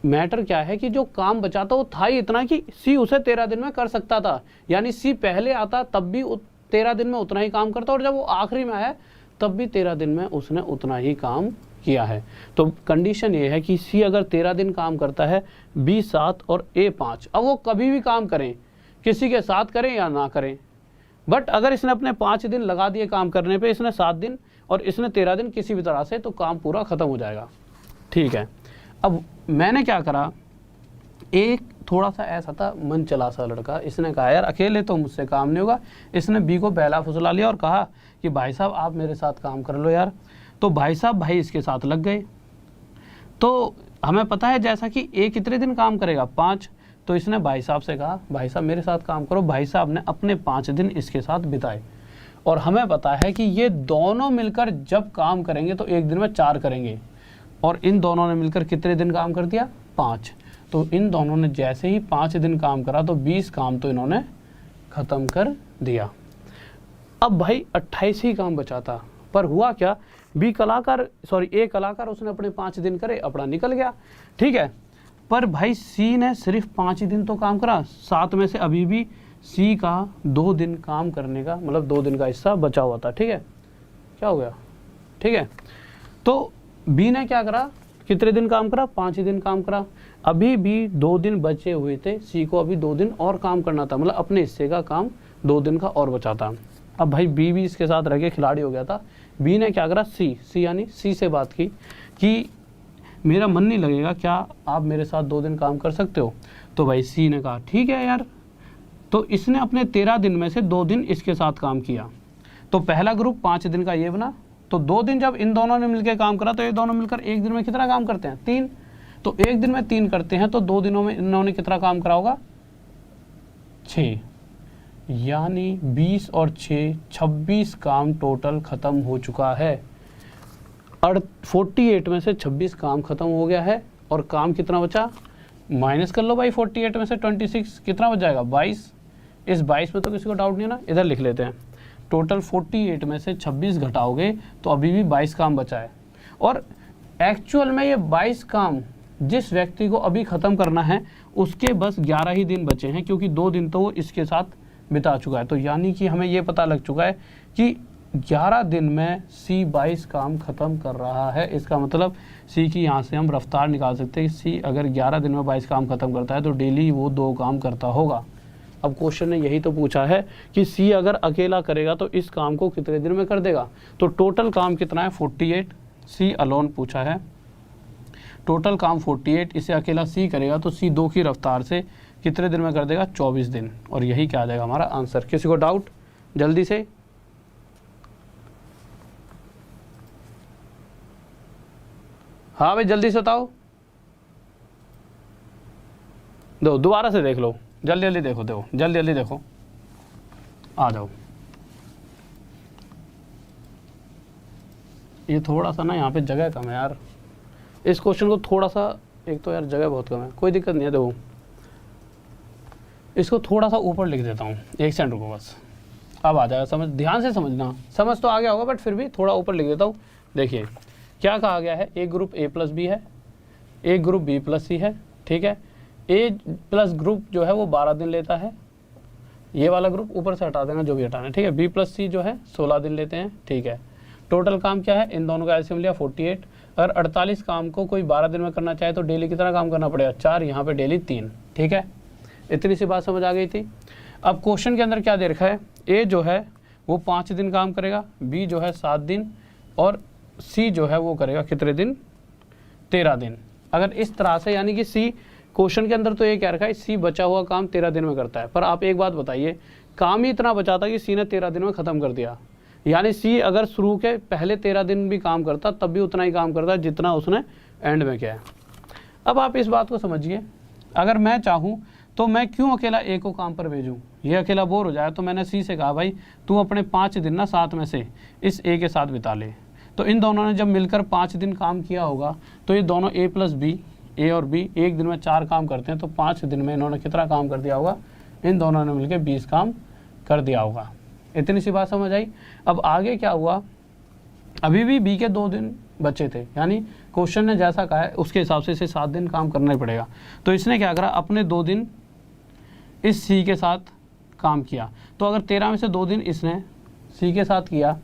मैटर क्या है कि जो काम बचा था वो था ही इतना कि सी उसे 13 दिन में कर सकता था। यानी सी पहले आता तब भी 13 दिन में उतना ही काम करता, और जब वो आखिरी में आया तब भी 13 दिन में उसने उतना ही काम किया है। तो कंडीशन ये है कि सी अगर 13 दिन काम करता है, बी 7 और ए 5। अब वो कभी भी काम करें, किसी के साथ करें या ना करें, बट अगर इसने अपने 5 दिन लगा दिए काम करने पे, इसने 7 दिन और इसने 13 दिन, किसी भी तरह से तो काम पूरा ख़त्म हो जाएगा। ठीक है। अब मैंने क्या करा, एक थोड़ा सा ऐसा था मन चला सा लड़का, इसने कहा यार अकेले तो मुझसे काम नहीं होगा। इसने बी को पहला फुसला लिया और कहा कि भाई साहब आप मेरे साथ काम कर लो यार। तो भाई साहब भाई इसके साथ लग गए। तो हमें पता है जैसा कि ए कितने दिन काम करेगा? 5। तो इसने भाई साहब से कहा भाई साहब मेरे साथ काम करो। भाई साहब ने अपने 5 दिन इसके साथ बिताए, और हमें पता है कि ये दोनों मिलकर जब काम करेंगे तो एक दिन में 4 करेंगे, और इन दोनों ने मिलकर कितने दिन काम कर दिया? 5। तो इन दोनों ने जैसे ही 5 दिन काम करा तो 20 काम तो इन्होंने ख़त्म कर दिया। अब भाई 28 ही काम बचा था, पर हुआ क्या, ए कलाकार उसने अपने 5 दिन करे, अपना निकल गया। ठीक है, पर भाई सी ने सिर्फ 5 ही दिन तो काम करा, 7 में से अभी भी सी का 2 दिन काम करने का, मतलब 2 दिन का हिस्सा बचा हुआ था। ठीक है, क्या हो गया? ठीक है, तो बी ने क्या करा, कितने दिन काम करा? 5 ही दिन काम करा। अभी भी 2 दिन बचे हुए थे, सी को अभी 2 दिन और काम करना था, मतलब अपने हिस्से का काम 2 दिन का और बचा था। अब भाई बी भी इसके साथ रह के खिलाड़ी हो गया था। बी ने क्या करा, सी यानी सी से बात की कि मेरा मन नहीं लगेगा, क्या आप मेरे साथ 2 दिन काम कर सकते हो? तो भाई सी ने कहा ठीक है यार। तो इसने अपने 13 दिन में से 2 दिन इसके साथ काम किया। तो पहला ग्रुप 5 दिन का ये बना। तो 2 दिन जब इन दोनों ने मिलकर काम करा तो ये दोनों मिलकर एक दिन में कितना काम करते हैं? 3। तो एक दिन में 3 करते हैं, तो 2 दिनों में इन्होंने कितना काम करा होगा? 6। यानी 20 और 6 26 काम टोटल ख़त्म हो चुका है। 48 में से 26 काम ख़त्म हो गया है, और काम कितना बचा? माइनस कर लो भाई, 48 में से 26 कितना बच जाएगा? 22। इस 22 में तो किसी को डाउट नहीं है ना, इधर लिख लेते हैं। टोटल 48 में से 26 घटाओगे तो अभी भी 22 काम बचा है, और एक्चुअल में ये 22 काम जिस व्यक्ति को अभी ख़त्म करना है उसके बस 11 ही दिन बचे हैं, क्योंकि 2 दिन तो वो इसके साथ बिता चुका है। तो यानी कि हमें ये पता लग चुका है कि 11 दिन में सी 22 काम ख़त्म कर रहा है। इसका मतलब सी की यहाँ से हम रफ्तार निकाल सकते हैं कि सी अगर 11 दिन में 22 काम ख़त्म करता है तो डेली वो 2 काम करता होगा। अब क्वेश्चन ने यही तो पूछा है कि सी अगर अकेला करेगा तो इस काम को कितने दिन में कर देगा। तो टोटल काम कितना है 48, सी अलोन पूछा है, टोटल काम 48, इसे अकेला सी करेगा तो सी 2 की रफ्तार से कितने दिन में कर देगा 24 दिन। और यही क्या आ जाएगा हमारा आंसर। किसी को डाउट जल्दी से? हाँ भाई जल्दी से बताओ, दो दोबारा से देख लो, जल्दी जल्दी देखो, जल्दी जल्दी देखो, आ जाओ। ये थोड़ा सा ना यहाँ पे जगह कम है यार, इस क्वेश्चन को थोड़ा सा, एक तो यार जगह बहुत कम है, कोई दिक्कत नहीं है। देखो इसको थोड़ा सा ऊपर लिख देता हूँ, एक सेकंड रुको बस, अब आ जाएगा समझ, ध्यान से समझना, समझ तो आ गया होगा बट फिर भी थोड़ा ऊपर लिख देता हूँ। देखिए क्या कहा गया है, एक ग्रुप A+B है, एक ग्रुप B+C है, ठीक है। A+ ग्रुप जो है वो 12 दिन लेता है, ये वाला ग्रुप ऊपर से हटा देना जो भी हटाना है, ठीक है। B+C जो है 16 दिन लेते हैं, ठीक है। टोटल काम क्या है, इन दोनों का एलसीएम लिया 48। अगर 48 काम को कोई 12 दिन में करना चाहे तो डेली कितना काम करना पड़ेगा 4, यहाँ पे डेली 3, ठीक है। इतनी सी बात समझ आ गई थी। अब क्वेश्चन के अंदर क्या दे रखा है, A जो है वो 5 दिन काम करेगा, B जो है 7 दिन और C जो है वो करेगा कितने दिन 13 दिन। अगर इस तरह से, यानी कि C क्वेश्चन के अंदर तो ये कह रखा है C बचा हुआ काम 13 दिन में करता है, पर आप एक बात बताइए, काम ही इतना बचा था कि C ने 13 दिन में ख़त्म कर दिया, यानी C अगर शुरू के पहले 13 दिन भी काम करता तब भी उतना ही काम करता जितना उसने एंड में किया है। अब आप इस बात को समझिए, अगर मैं चाहूँ तो मैं क्यों अकेला A को काम पर भेजूँ, ये अकेला बोर हो जाए, तो मैंने C से कहा भाई तू अपने 5 दिन ना 7 में से इस A के साथ बिता ले। तो इन दोनों ने जब मिलकर 5 दिन काम किया होगा तो ये दोनों A+B, A और B एक दिन में 4 काम करते हैं, तो 5 दिन में इन्होंने कितना काम कर दिया होगा, इन दोनों ने मिलकर 20 काम कर दिया होगा। इतनी सी बात समझ आई। अब आगे क्या हुआ, अभी भी B के 2 दिन बचे थे, यानी क्वेश्चन ने जैसा कहा है उसके हिसाब से इसे 7 दिन काम करना ही पड़ेगा। तो इसने क्या करा, अपने 2 दिन इस C के साथ काम किया, तो अगर 13 में से 2 दिन इसने C के साथ किया,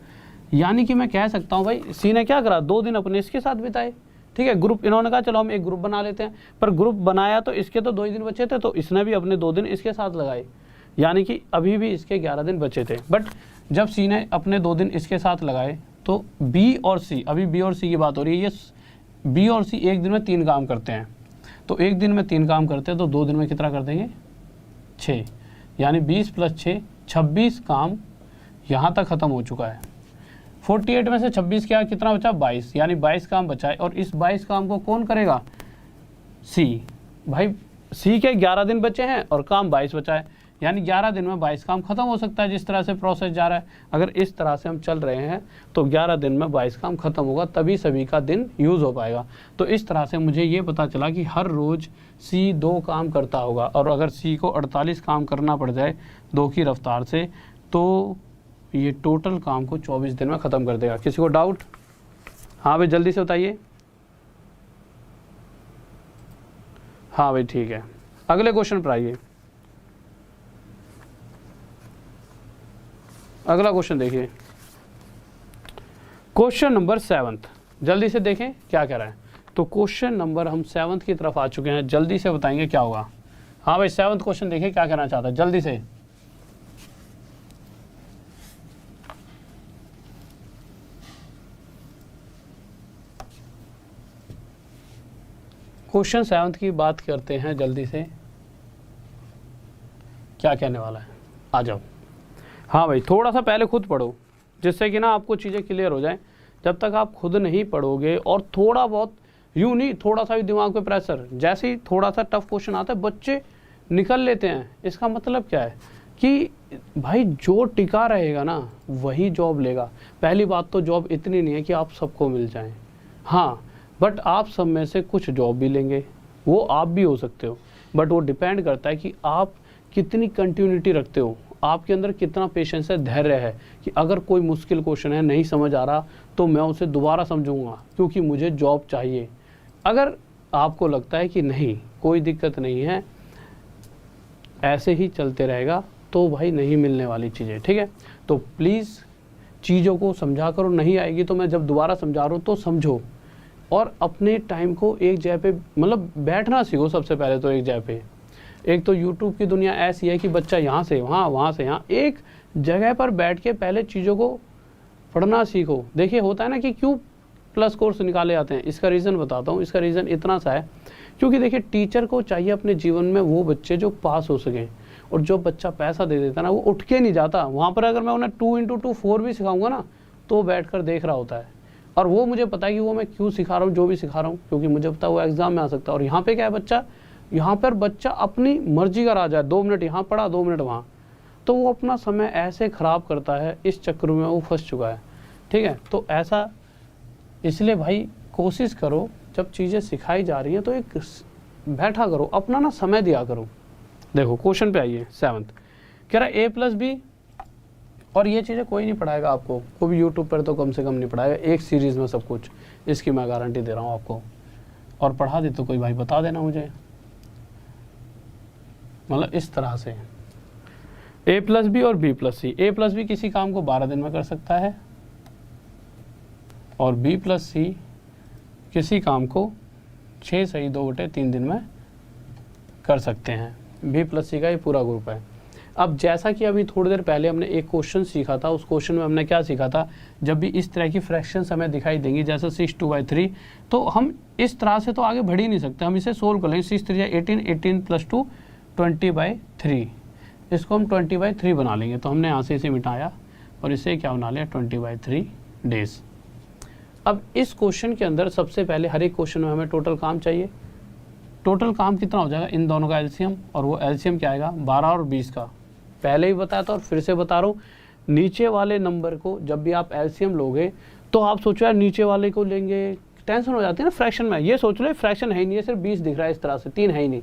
यानी कि मैं कह सकता हूँ भाई C ने क्या करा, 2 दिन अपने इसके साथ बिताए, ठीक है। ग्रुप इन्होंने कहा चलो हम एक ग्रुप बना लेते हैं, पर ग्रुप बनाया तो इसके तो 2 ही दिन बचे थे, तो इसने भी अपने 2 दिन इसके साथ लगाए, यानी कि अभी भी इसके 11 दिन बचे थे। बट जब C ने अपने 2 दिन इसके साथ लगाए तो B और C, अभी B और C की बात हो रही है, ये B और C एक दिन में 3 काम करते हैं, तो एक दिन में 3 काम करते हैं तो 2 दिन में कितना कर देंगे 6, यानी 20 + 6 26 काम यहाँ तक ख़त्म हो चुका है। 48 में से 26 क्या कितना बचा 22, यानी 22 काम बचा है, और इस 22 काम को कौन करेगा C। भाई C के 11 दिन बचे हैं और काम 22 बचा है, यानी 11 दिन में 22 काम खत्म हो सकता है। जिस तरह से प्रोसेस जा रहा है, अगर इस तरह से हम चल रहे हैं तो 11 दिन में 22 काम खत्म होगा, तभी सभी का दिन यूज़ हो पाएगा। तो इस तरह से मुझे ये पता चला कि हर रोज़ C 2 काम करता होगा, और अगर C को 48 काम करना पड़ जाए 2 की रफ्तार से तो ये टोटल काम को 24 दिन में ख़त्म कर देगा। किसी को डाउट? हाँ भाई जल्दी से बताइए। हाँ भाई ठीक है, अगले क्वेश्चन पर आइए। अगला क्वेश्चन देखिए, क्वेश्चन नंबर 7, जल्दी से देखें क्या कह रहा है। तो क्वेश्चन नंबर हम 7 की तरफ आ चुके हैं, जल्दी से बताएंगे क्या होगा। हाँ भाई 7 क्वेश्चन देखिए क्या कहना चाहता है, जल्दी से। क्वेश्चन 7 की बात करते हैं, जल्दी से क्या कहने वाला है, आ जाओ। हाँ भाई थोड़ा सा पहले खुद पढ़ो, जिससे कि ना आपको चीज़ें क्लियर हो जाएं। जब तक आप खुद नहीं पढ़ोगे और थोड़ा बहुत यूँ नहीं, थोड़ा सा भी दिमाग पे प्रेशर, जैसे ही थोड़ा सा टफ क्वेश्चन आता है बच्चे निकल लेते हैं। इसका मतलब क्या है कि भाई जो टिका रहेगा ना वही जॉब लेगा। पहली बात तो जॉब इतनी नहीं है कि आप सबको मिल जाएं, हाँ, बट आप सब में से कुछ जॉब भी लेंगे, वो आप भी हो सकते हो, बट वो डिपेंड करता है कि आप कितनी कंटिन्यूटी रखते हो, आपके अंदर कितना पेशेंस है, धैर्य है कि अगर कोई मुश्किल क्वेश्चन है नहीं समझ आ रहा तो मैं उसे दोबारा समझूंगा क्योंकि मुझे जॉब चाहिए। अगर आपको लगता है कि नहीं कोई दिक्कत नहीं है, ऐसे ही चलते रहेगा, तो भाई नहीं मिलने वाली चीज़ें, ठीक है। तो प्लीज़ चीज़ों को समझा करो, नहीं आएगी तो मैं जब दोबारा समझा रहा हूँ तो समझो, और अपने टाइम को एक जगह पे मतलब बैठना सीखो। सबसे पहले तो एक जगह पे एक तो यूट्यूब की दुनिया ऐसी है कि बच्चा यहाँ से वहाँ, वहाँ से यहाँ, एक जगह पर बैठ के पहले चीज़ों को पढ़ना सीखो। देखिए होता है ना कि क्यों प्लस कोर्स निकाले जाते हैं, इसका रीज़न बताता हूँ। इसका रीज़न इतना सा है क्योंकि देखिए टीचर को चाहिए अपने जीवन में वो बच्चे जो पास हो सकें, और जो बच्चा पैसा दे देता है ना वो उठ के नहीं जाता वहाँ पर। अगर मैं उन्हें 2 × 2 4 भी सिखाऊंगा ना तो बैठ कर देख रहा होता है, और वो मुझे पता है कि वो मैं क्यों सिखा रहा हूँ, जो भी सिखा रहा हूँ, क्योंकि मुझे पता है वो एग्जाम में आ सकता है। और यहाँ पे क्या है, बच्चा यहाँ पर बच्चा अपनी मर्जी का राजा है, 2 मिनट यहाँ पढ़ा 2 मिनट वहाँ, तो वो अपना समय ऐसे ख़राब करता है, इस चक्कर में वो फंस चुका है। ठीक है, तो ऐसा इसलिए भाई कोशिश करो जब चीज़ें सिखाई जा रही हैं तो एक बैठा करो, अपना ना समय दिया करो। देखो क्वेश्चन पे आइए 7th, कह रहा है A+B, और ये चीज़ें कोई नहीं पढ़ाएगा आपको, कोई भी यूट्यूब पर तो कम से कम नहीं पढ़ाएगा, एक सीरीज़ में सब कुछ, इसकी मैं गारंटी दे रहा हूँ आपको। और पढ़ा दे तो कोई भाई बता देना मुझे, मतलब इस तरह से A+B और B+C। A+B किसी काम को 12 दिन में कर सकता है, और B+C किसी काम को 6 सही 2/3 दिन में कर सकते हैं। B+C का ये पूरा ग्रुप है। अब जैसा कि अभी थोड़ी देर पहले हमने एक क्वेश्चन सीखा था, उस क्वेश्चन में हमने क्या सीखा था, जब भी इस तरह की फ्रैक्शंस हमें दिखाई देंगी जैसे 6 2/3, तो हम इस तरह से तो आगे बढ़ ही नहीं सकते, हम इसे सोल्व कर लेंगे। 6 3 18, 18 + 2 20/3, इसको हम 20/3 बना लेंगे। तो हमने यहाँ से इसे मिटाया और इसे क्या बना लिया, 20/3 डेज। अब इस क्वेश्चन के अंदर सबसे पहले हर एक क्वेश्चन में हमें टोटल काम चाहिए। टोटल काम कितना हो जाएगा, इन दोनों का एलसीएम, और वो एलसीएम क्या आएगा 12 और 20 का। पहले ही बताया था और फिर से बता रहा हूँ, नीचे वाले नंबर को जब भी आप एलसीएम लोगे तो आप सोचो यार नीचे वाले को लेंगे, टेंशन हो जाती है ना फ्रैक्शन में। ये सोच लो फ्रैक्शन है ही नहीं है, सिर्फ 20 दिख रहा है इस तरह से, 3 है ही नहीं।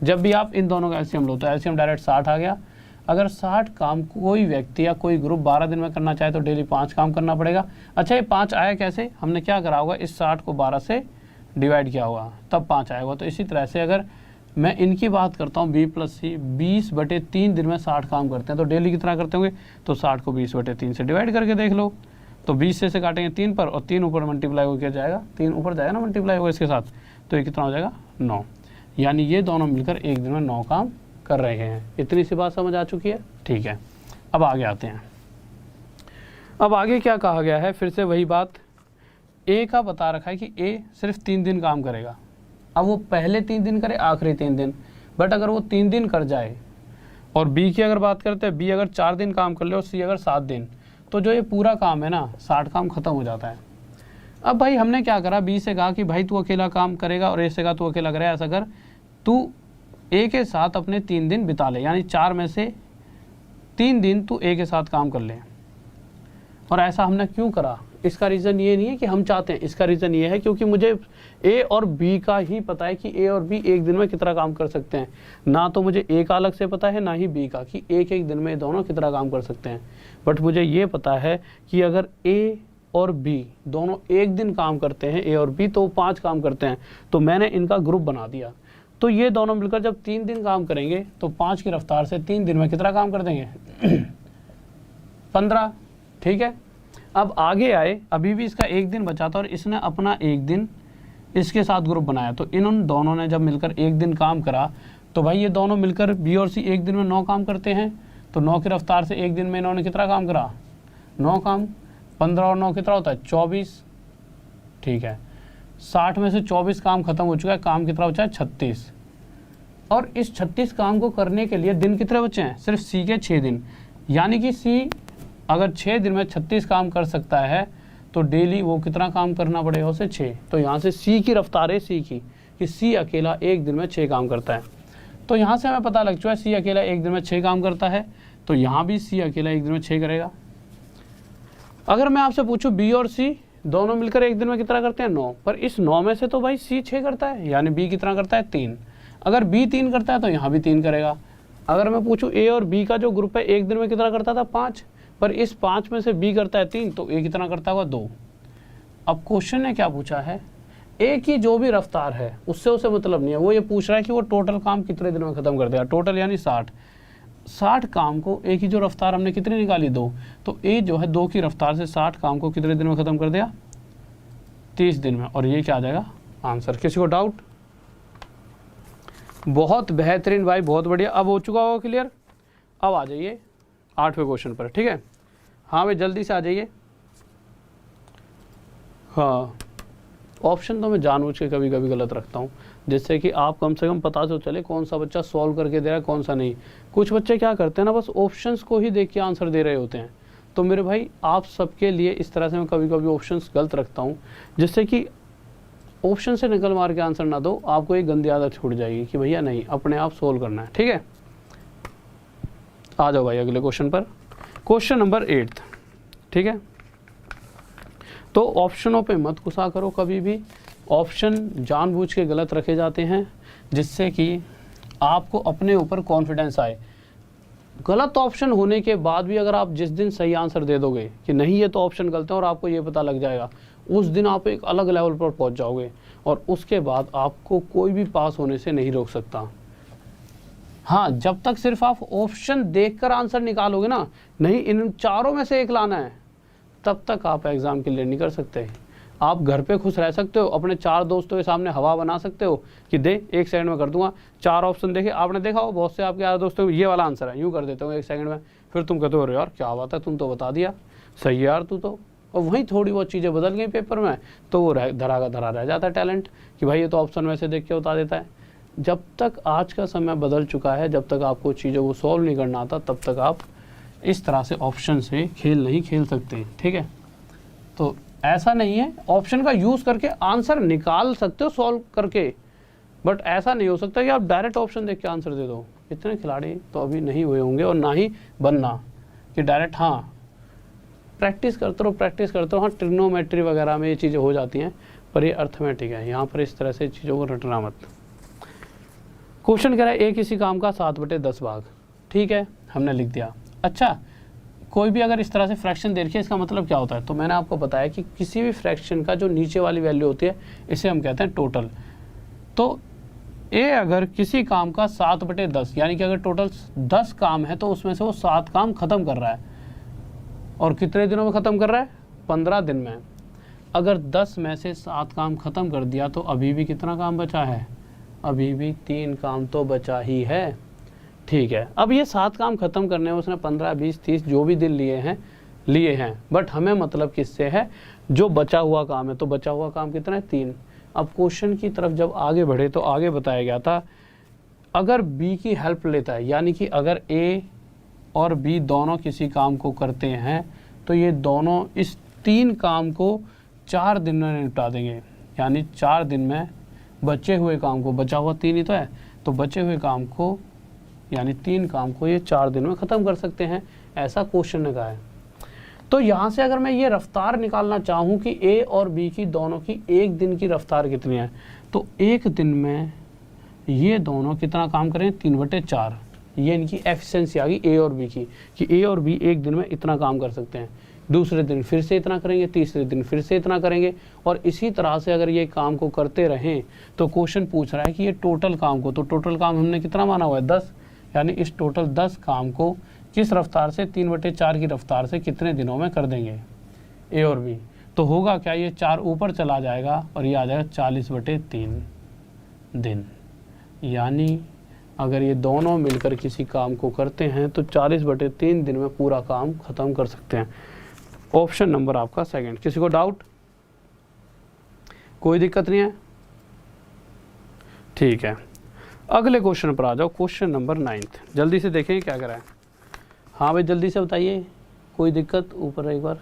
जब भी आप इन दोनों का एलसीएम लो तो एलसीएम डायरेक्ट 60 आ गया। अगर 60 काम कोई व्यक्ति या कोई ग्रुप 12 दिन में करना चाहे तो डेली 5 काम करना पड़ेगा। अच्छा ये 5 आया कैसे, हमने क्या करा होगा, इस 60 को 12 से डिवाइड किया होगा तब 5 आएगा। तो इसी तरह से अगर मैं इनकी बात करता हूँ B+C, 20/3 दिन में 60 काम करते हैं, तो डेली कितना करते होंगे, तो 60 को 20/3 से डिवाइड करके देख लो। तो 20 से काटेंगे 3 पर, और 3 ऊपर मल्टीप्लाई होकर जाएगा, 3 ऊपर जाएगा ना मल्टीप्लाई होगा इसके साथ, तो ये कितना हो जाएगा 9। यानी ये दोनों मिलकर एक दिन में 9 काम कर रहे हैं। इतनी सी बात समझ आ चुकी है, ठीक है। अब आगे आते हैं। अब आगे क्या कहा गया है, फिर से वही बात, ए का बता रखा है कि ए सिर्फ 3 दिन काम करेगा। अब वो पहले 3 दिन करे, आखिरी 3 दिन, बट अगर वो 3 दिन कर जाए, और बी की अगर बात करते हैं, बी अगर 4 दिन काम कर ले और सी अगर 7 दिन, तो जो ये पूरा काम है ना 60 काम खत्म हो जाता है। अब भाई हमने क्या करा, बी से कहा कि भाई तू अकेला काम करेगा, और ए से कहा तू अकेला करेगा। ऐसा कर, तू ए के साथ अपने 3 दिन बिता ले, यानी 4 में से 3 दिन तू ए के साथ काम कर ले। और ऐसा हमने क्यों करा, इसका रीज़न ये नहीं है कि हम चाहते हैं, इसका रीज़न ये है क्योंकि मुझे ए और बी का ही पता है कि ए और बी एक दिन में कितना काम कर सकते हैं। ना तो मुझे ए का अलग से पता है, ना ही बी का, कि एक दिन में दोनों कितना काम कर सकते हैं। बट मुझे ये पता है कि अगर ए और बी दोनों एक दिन काम करते हैं, ए और बी, तो 5 काम करते हैं। तो मैंने इनका ग्रुप बना दिया। तो ये दोनों मिलकर जब 3 दिन काम करेंगे तो 5 की रफ्तार से 3 दिन में कितना काम कर देंगे 15। ठीक है, अब आगे आए, अभी भी इसका 1 दिन बचा था और इसने अपना 1 दिन इसके साथ ग्रुप बनाया। तो इन दोनों ने जब मिलकर 1 दिन काम करा, तो भाई ये दोनों मिलकर बी और सी एक दिन में 9 काम करते हैं। तो 9 की रफ्तार से 1 दिन में इन्होंने कितना काम करा, 9 काम। 15 और 9 कितना होता है 24। ठीक है, 60 में से 24 काम खत्म हो चुका है, काम कितना बचा है 36। और इस 36 काम को करने के लिए दिन कितने बचे हैं, सिर्फ सी के 6 दिन। यानी कि सी अगर 6 दिन में 36 काम कर सकता है तो डेली वो कितना काम करना पड़ेगा उसे 6। तो यहाँ से सी की रफ्तार है सी की, कि सी अकेला एक दिन में 6 काम करता है। तो यहाँ से हमें पता लग चुका है सी अकेला एक दिन में 6 काम करता है, तो यहाँ भी सी अकेला एक दिन में 6 करेगा। अगर मैं आपसे पूछूं बी और सी दोनों मिलकर एक दिन में कितना करते हैं 9, पर इस 9 में से तो भाई सी 6 करता है, यानी बी कितना करता है 3। अगर बी 3 करता है तो यहाँ भी 3 करेगा। अगर मैं पूछूं ए और बी का जो ग्रुप है एक दिन में कितना करता था 5, पर इस 5 में से बी करता है 3, तो ए कितना करता होगा 2। अब क्वेश्चन ने क्या पूछा है, ए की जो भी रफ्तार है उससे उसे मतलब नहीं है, वो ये पूछ रहा है कि वो टोटल काम कितने दिन में खत्म कर देगा। टोटल यानी 60 काम को ए की जो रफ्तार हमने कितनी निकाली 2, तो ए जो है 2 की रफ्तार से 60 काम को कितने दिन में खत्म कर दिया 30 दिन में। और ये क्या आ जाएगा आंसर। किसी को डाउट, बहुत बेहतरीन भाई, बहुत बढ़िया। अब हो चुका होगा क्लियर। अब आ जाइए 8वें क्वेश्चन पर, ठीक है। हाँ भाई जल्दी से आ जाइए। हाँ, ऑप्शन तो मैं जानबूझ के कभी कभी गलत रखता हूँ, जिससे कि आप कम से कम पता तो चले कौन सा बच्चा सॉल्व करके दे रहा है, कौन सा नहीं। कुछ बच्चे क्या करते हैं ना, बस ऑप्शंस को ही देख के आंसर दे रहे होते हैं। तो मेरे भाई आप सबके लिए इस तरह से मैं कभी कभी ऑप्शंस गलत रखता हूँ, जिससे कि ऑप्शन से निकल मार के आंसर ना दो, आपको एक गंदी आदत छूट जाएगी कि भैया नहीं, अपने आप सोल्व करना है, ठीक है। आ जाओ भाई अगले क्वेश्चन पर, क्वेश्चन नंबर 8, ठीक है। तो ऑप्शनों पे मत गुस्सा करो कभी भी, ऑप्शन जानबूझ के गलत रखे जाते हैं जिससे कि आपको अपने ऊपर कॉन्फिडेंस आए। गलत ऑप्शन होने के बाद भी अगर आप जिस दिन सही आंसर दे दोगे कि नहीं ये तो ऑप्शन गलत है और आपको ये पता लग जाएगा, उस दिन आप एक अलग लेवल पर पहुंच जाओगे और उसके बाद आपको कोई भी पास होने से नहीं रोक सकता। हाँ, जब तक सिर्फ आप ऑप्शन देखकर आंसर निकालोगे ना, नहीं इन चारों में से एक लाना है, तब तक आप एग्ज़ाम क्लियर नहीं कर सकते। आप घर पे खुश रह सकते हो, अपने 4 दोस्तों के सामने हवा बना सकते हो कि दे 1 सेकंड में कर दूंगा, 4 ऑप्शन देखे, आपने देखा हो बहुत से आपके यार दोस्तों ये वाला आंसर है, यूँ कर देते हो 1 सेकंड में, फिर तुम कहते हो अरे यार क्या बात है, तुम तो बता दिया, सही है यार तू तो। और वहीं थोड़ी बहुत चीज़ें बदल गई पेपर में, तो वो धरा का धरा रह जाता है टैलेंट कि भाई ये तो ऑप्शन वैसे देख के बता देता है। जब तक आज का समय बदल चुका है, जब तक आपको चीज़ों को सॉल्व नहीं करना आता, तब तक आप इस तरह से ऑप्शन से खेल नहीं खेल सकते, ठीक है। तो ऐसा नहीं है, ऑप्शन का यूज़ करके आंसर निकाल सकते हो सॉल्व करके, बट ऐसा नहीं हो सकता कि आप डायरेक्ट ऑप्शन देख के आंसर दे दो। इतने खिलाड़ी तो अभी नहीं हुए होंगे और ना ही बनना कि डायरेक्ट। हाँ, प्रैक्टिस करते रहो, प्रैक्टिस करते रहो। हाँ, ट्रिग्नोमेट्री वगैरह में ये चीज़ें हो जाती हैं, पर ये अर्थमेटिक है, यहाँ पर इस तरह से चीज़ों को रटना मत। क्वेश्चन कह रहा है एक किसी काम का 7/10 भाग, ठीक है, हमने लिख दिया। अच्छा, कोई भी अगर इस तरह से फ्रैक्शन दे रखी है, इसका मतलब क्या होता है? तो मैंने आपको बताया कि किसी भी फ्रैक्शन का जो नीचे वाली वैल्यू होती है, इसे हम कहते हैं टोटल। तो ए अगर किसी काम का 7/10, यानी कि अगर टोटल 10 काम है तो उसमें से वो 7 काम खत्म कर रहा है, और कितने दिनों में ख़त्म कर रहा है? 15 दिन में। अगर 10 में से 7 काम ख़त्म कर दिया तो अभी भी कितना काम बचा है? अभी भी 3 काम तो बचा ही है, ठीक है। अब ये 7 काम ख़त्म करने में उसने 15, 20, 30 जो भी दिन लिए हैं, बट हमें मतलब किससे है? जो बचा हुआ काम है। तो बचा हुआ काम कितना है? 3। अब क्वेश्चन की तरफ जब आगे बढ़े तो आगे बताया गया था अगर बी की हेल्प लेता है, यानी कि अगर ए और बी दोनों किसी काम को करते हैं तो ये दोनों इस 3 काम को 4 दिन में निपटा देंगे, यानी 4 दिन में बचे हुए काम को, बचा हुआ 3 ही तो है, तो बचे हुए काम को यानी 3 काम को ये 4 दिन में ख़त्म कर सकते हैं, ऐसा क्वेश्चन ने कहा है। तो यहाँ से अगर मैं ये रफ्तार निकालना चाहूँ कि ए और बी की दोनों की एक दिन की रफ्तार कितनी है, तो एक दिन में ये दोनों कितना काम करें? 3/4। ये इनकी एफिशिएंसी आ गई ए और बी की, कि ए और बी एक दिन में इतना काम कर सकते हैं। दूसरे दिन फिर से इतना करेंगे, तीसरे दिन फिर से इतना करेंगे, और इसी तरह से अगर ये काम को करते रहें तो क्वेश्चन पूछ रहा है कि ये टोटल काम को, तो टोटल काम हमने कितना माना हुआ है? 10, यानी इस टोटल 10 काम को किस रफ्तार से? 3/4 की रफ्तार से कितने दिनों में कर देंगे ए और बी? तो होगा क्या? ये 4 ऊपर चला जाएगा और ये आ जाएगा 40/3 दिन, यानी अगर ये दोनों मिलकर किसी काम को करते हैं तो 40/3 दिन में पूरा काम ख़त्म कर सकते हैं। ऑप्शन नंबर आपका सेकंड। किसी को डाउट? कोई दिक्कत नहीं है, ठीक है। अगले क्वेश्चन पर आ जाओ, क्वेश्चन नंबर 9। जल्दी से देखें क्या करा है। हाँ भाई जल्दी से बताइए, कोई दिक्कत? ऊपर एक बार।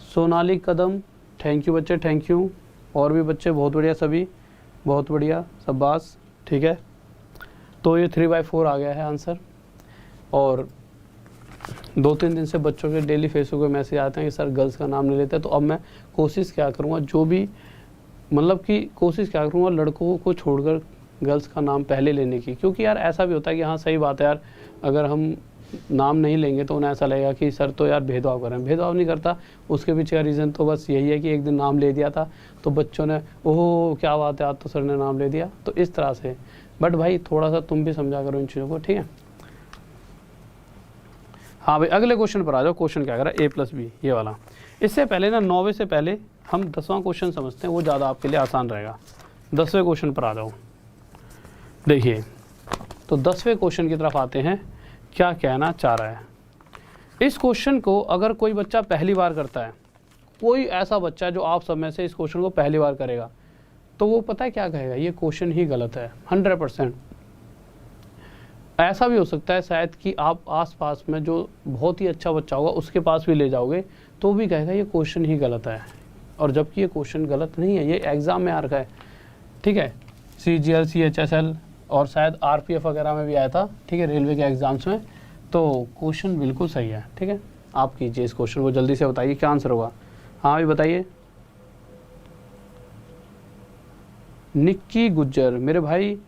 सोनाली कदम, थैंक यू बच्चे, थैंक यू। और भी बच्चे बहुत बढ़िया, सभी बहुत बढ़िया, शाबाश, ठीक है। तो ये 3/4 आ गया है आंसर। और 2-3 दिन से बच्चों के डेली फेसबुक पे मैसेज आते हैं कि सर गर्ल्स का नाम नहीं लेते, तो अब मैं कोशिश क्या करूँगा, जो भी मतलब कि कोशिश क्या करूँगा लड़कों को छोड़कर गर्ल्स का नाम पहले लेने की, क्योंकि यार ऐसा भी होता है कि हाँ सही बात है यार, अगर हम नाम नहीं लेंगे तो उन्हें ऐसा लगेगा कि सर तो यार भेदभाव कर रहे हैं। भेदभाव नहीं करता, उसके पीछे का रीज़न तो बस यही है कि एक दिन नाम ले दिया था तो बच्चों ने ओह क्या बात है आज तो सर ने नाम ले दिया, तो इस तरह से। बट भाई थोड़ा सा तुम भी समझा करो इन चीज़ों को, ठीक है। हाँ भाई अगले क्वेश्चन पर आ जाओ। क्वेश्चन क्या करा? A+B, ये वाला। इससे पहले ना 9वें से पहले हम 10वां क्वेश्चन समझते हैं, वो ज़्यादा आपके लिए आसान रहेगा। 10वें क्वेश्चन पर आ जाओ। देखिए, तो 10वें क्वेश्चन की तरफ आते हैं। क्या कहना चाह रहा है इस क्वेश्चन को? अगर कोई बच्चा पहली बार करता है, कोई ऐसा बच्चा जो आप सब में से इस क्वेश्चन को पहली बार करेगा, तो वो पता है क्या कहेगा? ये क्वेश्चन ही गलत है 100%। ऐसा भी हो सकता है शायद कि आप आसपास में जो बहुत ही अच्छा बच्चा होगा उसके पास भी ले जाओगे तो भी कहेगा ये क्वेश्चन ही गलत है, और जबकि ये क्वेश्चन गलत नहीं है, ये एग्ज़ाम में आ रखा है। ठीक है, CGL, CHSL और शायद RPF वगैरह में भी आया था। ठीक है, रेलवे के एग्ज़ाम्स में। तो क्वेश्चन बिल्कुल सही है। ठीक है, आप कीजिए इस क्वेश्चन को, जल्दी से बताइए क्या आंसर होगा। हाँ भी बताइए। निक्की गुज्जर, मेरे भाई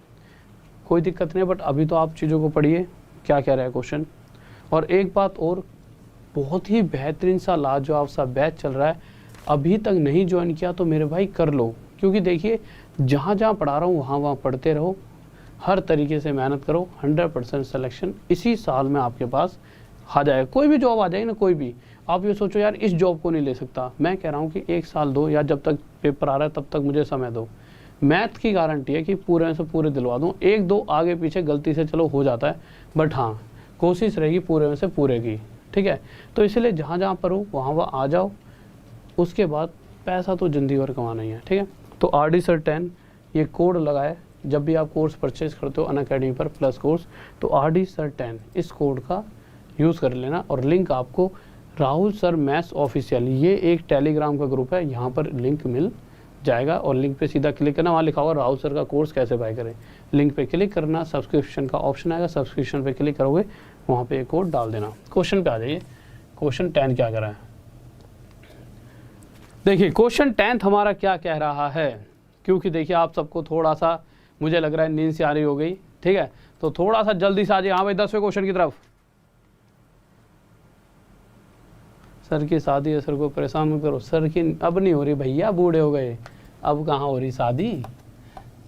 कोई दिक्कत नहीं, बट अभी तो आप चीज़ों को पढ़िए क्या कह रहा है क्वेश्चन। और एक बात और, बहुत ही बेहतरीन सा लाजवाब सा बैच चल रहा है, अभी तक नहीं ज्वाइन किया तो मेरे भाई कर लो, क्योंकि देखिए जहाँ जहाँ पढ़ा रहा हूँ वहाँ पढ़ते रहो, हर तरीके से मेहनत करो। 100% सिलेक्शन इसी साल में आपके पास आ जाएगा। कोई भी जॉब आ जाएगी ना, कोई भी। आप ये सोचो यार इस जॉब को नहीं ले सकता, मैं कह रहा हूँ कि 1 साल दो, या जब तक पेपर आ रहा है तब तक मुझे समय दो। मैथ की गारंटी है कि पूरे में से पूरे दिलवा दूँ। 1-2 आगे पीछे गलती से चलो हो जाता है, बट हाँ कोशिश रहेगी पूरे में से पूरे की। ठीक है, तो इसलिए जहाँ जहाँ पर हो वहाँ आ जाओ, उसके बाद पैसा तो ज़िंदगी भर कमाना ही है। ठीक है, तो RD Sir 10 ये कोड लगाए, जब भी आप कोर्स परचेज करते हो अनअकैडमी पर प्लस कोर्स, तो RD Sir 10 इस कोड का यूज़ कर लेना। और लिंक आपको राहुल सर मैथ्स ऑफिशियल, ये एक टेलीग्राम का ग्रुप है, यहाँ पर लिंक मिल जाएगा। और लिंक पे सीधा क्लिक करना, वहाँ लिखा होगा राहुल सर का कोर्स कैसे बाय करें। लिंक पे क्लिक करना, सब्सक्रिप्शन का ऑप्शन आएगा, सब्सक्रिप्शन पे क्लिक करोगे, वहाँ पे एक कोड डाल देना। क्वेश्चन पे आ जाइए। क्वेश्चन 10 क्या कर रहा है? देखिए क्वेश्चन 10 हमारा क्या कह रहा है, क्योंकि देखिए आप सबको थोड़ा सा मुझे लग रहा है नींद से आ रही हो गई। ठीक है, तो थोड़ा सा जल्दी से आ जाइए। हाँ भाई 10वें क्वेश्चन की तरफ। सर की शादी है, सर को परेशान मत करो। सर की अब नहीं हो रही भैया, बूढ़े हो गए, अब कहाँ हो रही शादी।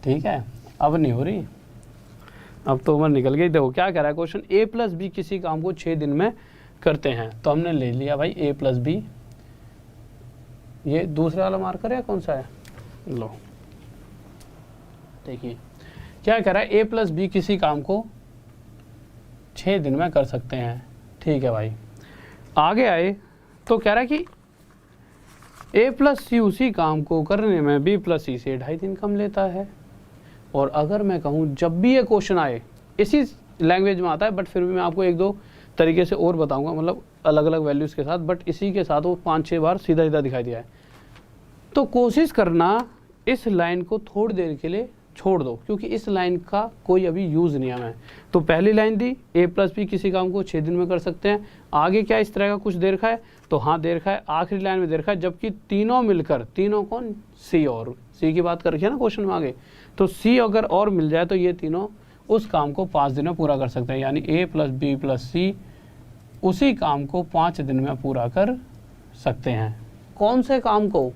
ठीक है, अब नहीं हो रही, अब तो उम्र निकल गई। देखो क्या कह रहा है क्वेश्चन, A+B किसी काम को 6 दिन में करते हैं। तो हमने ले लिया भाई A+B, ये दूसरा वाला मार्कर है कौन सा है, लो देखिए क्या कह रहा है, A+B किसी काम को 6 दिन में कर सकते हैं। ठीक है भाई, आगे आए तो कह रहा है कि A+C उसी काम को करने में B+C से 2.5 दिन कम लेता है। और अगर मैं कहूँ जब भी ये क्वेश्चन आए, इसी लैंग्वेज में आता है, बट फिर भी मैं आपको 1-2 तरीके से और बताऊंगा, मतलब अलग अलग वैल्यूज़ के साथ, बट इसी के साथ वो 5-6 बार सीधा सीधा दिखाई दिया है। तो कोशिश करना इस लाइन को थोड़ी देर के लिए छोड़ दो, क्योंकि इस लाइन का कोई अभी यूज़ नहीं है हमें। तो पहली लाइन दी A+B किसी काम को 6 दिन में कर सकते हैं, आगे क्या इस तरह का कुछ दे रखा है, तो हाँ दे रखा है, आखिरी लाइन में दे रखा है, जबकि तीनों मिलकर, तीनों कौन, C और C की बात कर रखी है ना क्वेश्चन में आगे, तो C अगर और मिल जाए तो ये तीनों उस काम को 5 दिन में पूरा कर सकते हैं। यानी A+B+C उसी काम को 5 दिन में पूरा कर सकते हैं। कौन से काम को?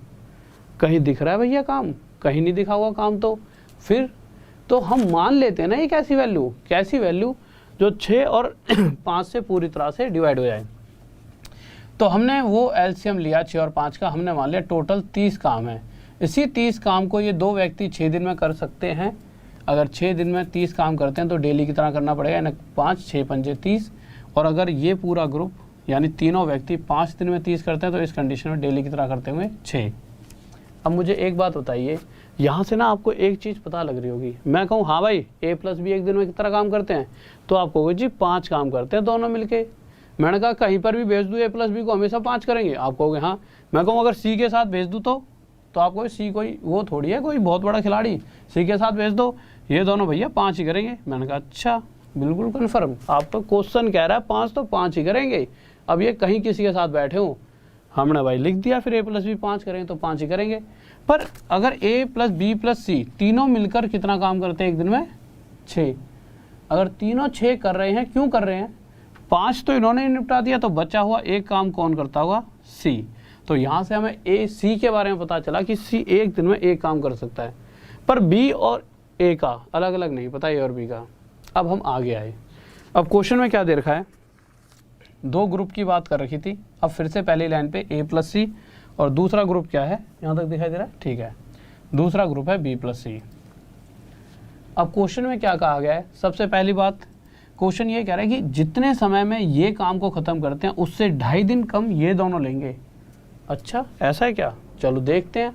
कहीं दिख रहा है भैया काम, कहीं नहीं दिखा हुआ काम, तो फिर तो हम मान लेते हैं ना एक ऐसी वैल्यू जो 6 और 5 से पूरी तरह से डिवाइड हो जाए। तो हमने वो एलसीएम लिया 6 और 5 का, हमने मान लिया टोटल 30 काम है। इसी 30 काम को ये 2 व्यक्ति 6 दिन में कर सकते हैं। अगर 6 दिन में 30 काम करते हैं तो डेली की तरह करना पड़ेगा ना, 5 6 पंजे 30। और अगर ये पूरा ग्रुप यानी तीनों व्यक्ति 5 दिन में 30 करते हैं तो इस कंडीशन में डेली की तरह करते हुए 6। अब मुझे एक बात बताइए, यहाँ से ना आपको एक चीज़ पता लग रही होगी, मैं कहूँ हाँ भाई A+B एक दिन में कितना काम करते हैं, तो आप कहोगे जी 5 काम करते हैं दोनों मिलके। मैंने कहा कहीं पर भी भेज दूँ A+B को हमेशा 5 करेंगे, आप कहोगे हाँ। मैं कहूँ अगर C के साथ भेज दूँ तो आप कहोगे C कोई वो थोड़ी है कोई बहुत बड़ा खिलाड़ी, C के साथ भेज दो, ये दोनों भैया 5 ही करेंगे। मैंने कहा अच्छा बिल्कुल कन्फर्म, आपका क्वेश्चन कह रहा है 5 तो 5 ही करेंगे। अब ये कहीं किसी के साथ बैठे हों, हमने भाई लिख दिया फिर A+B 5 करेंगे तो 5 ही करेंगे। पर अगर A+B+C तीनों मिलकर कितना काम करते हैं एक दिन में, 6। अगर तीनों 6 कर रहे हैं, क्यों कर रहे हैं, 5 तो इन्होंने निपटा दिया, तो बचा हुआ एक काम कौन करता होगा, C। तो यहाँ से हमें C के बारे में पता चला कि C एक दिन में एक काम कर सकता है, पर B और A का अलग अलग नहीं पता, A और B का। अब हम आगे आए, अब क्वेश्चन में क्या दे रखा है, 2 ग्रुप की बात कर रखी थी। अब फिर से पहली लाइन पे A+C और दूसरा ग्रुप क्या है, यहाँ तक दिखाई दे रहा है, ठीक है, दूसरा ग्रुप है B+C। अब क्वेश्चन में क्या कहा गया है, सबसे पहली बात क्वेश्चन ये कह रहा है कि जितने समय में ये काम को ख़त्म करते हैं उससे 2.5 दिन कम ये दोनों लेंगे। अच्छा ऐसा है क्या, चलो देखते हैं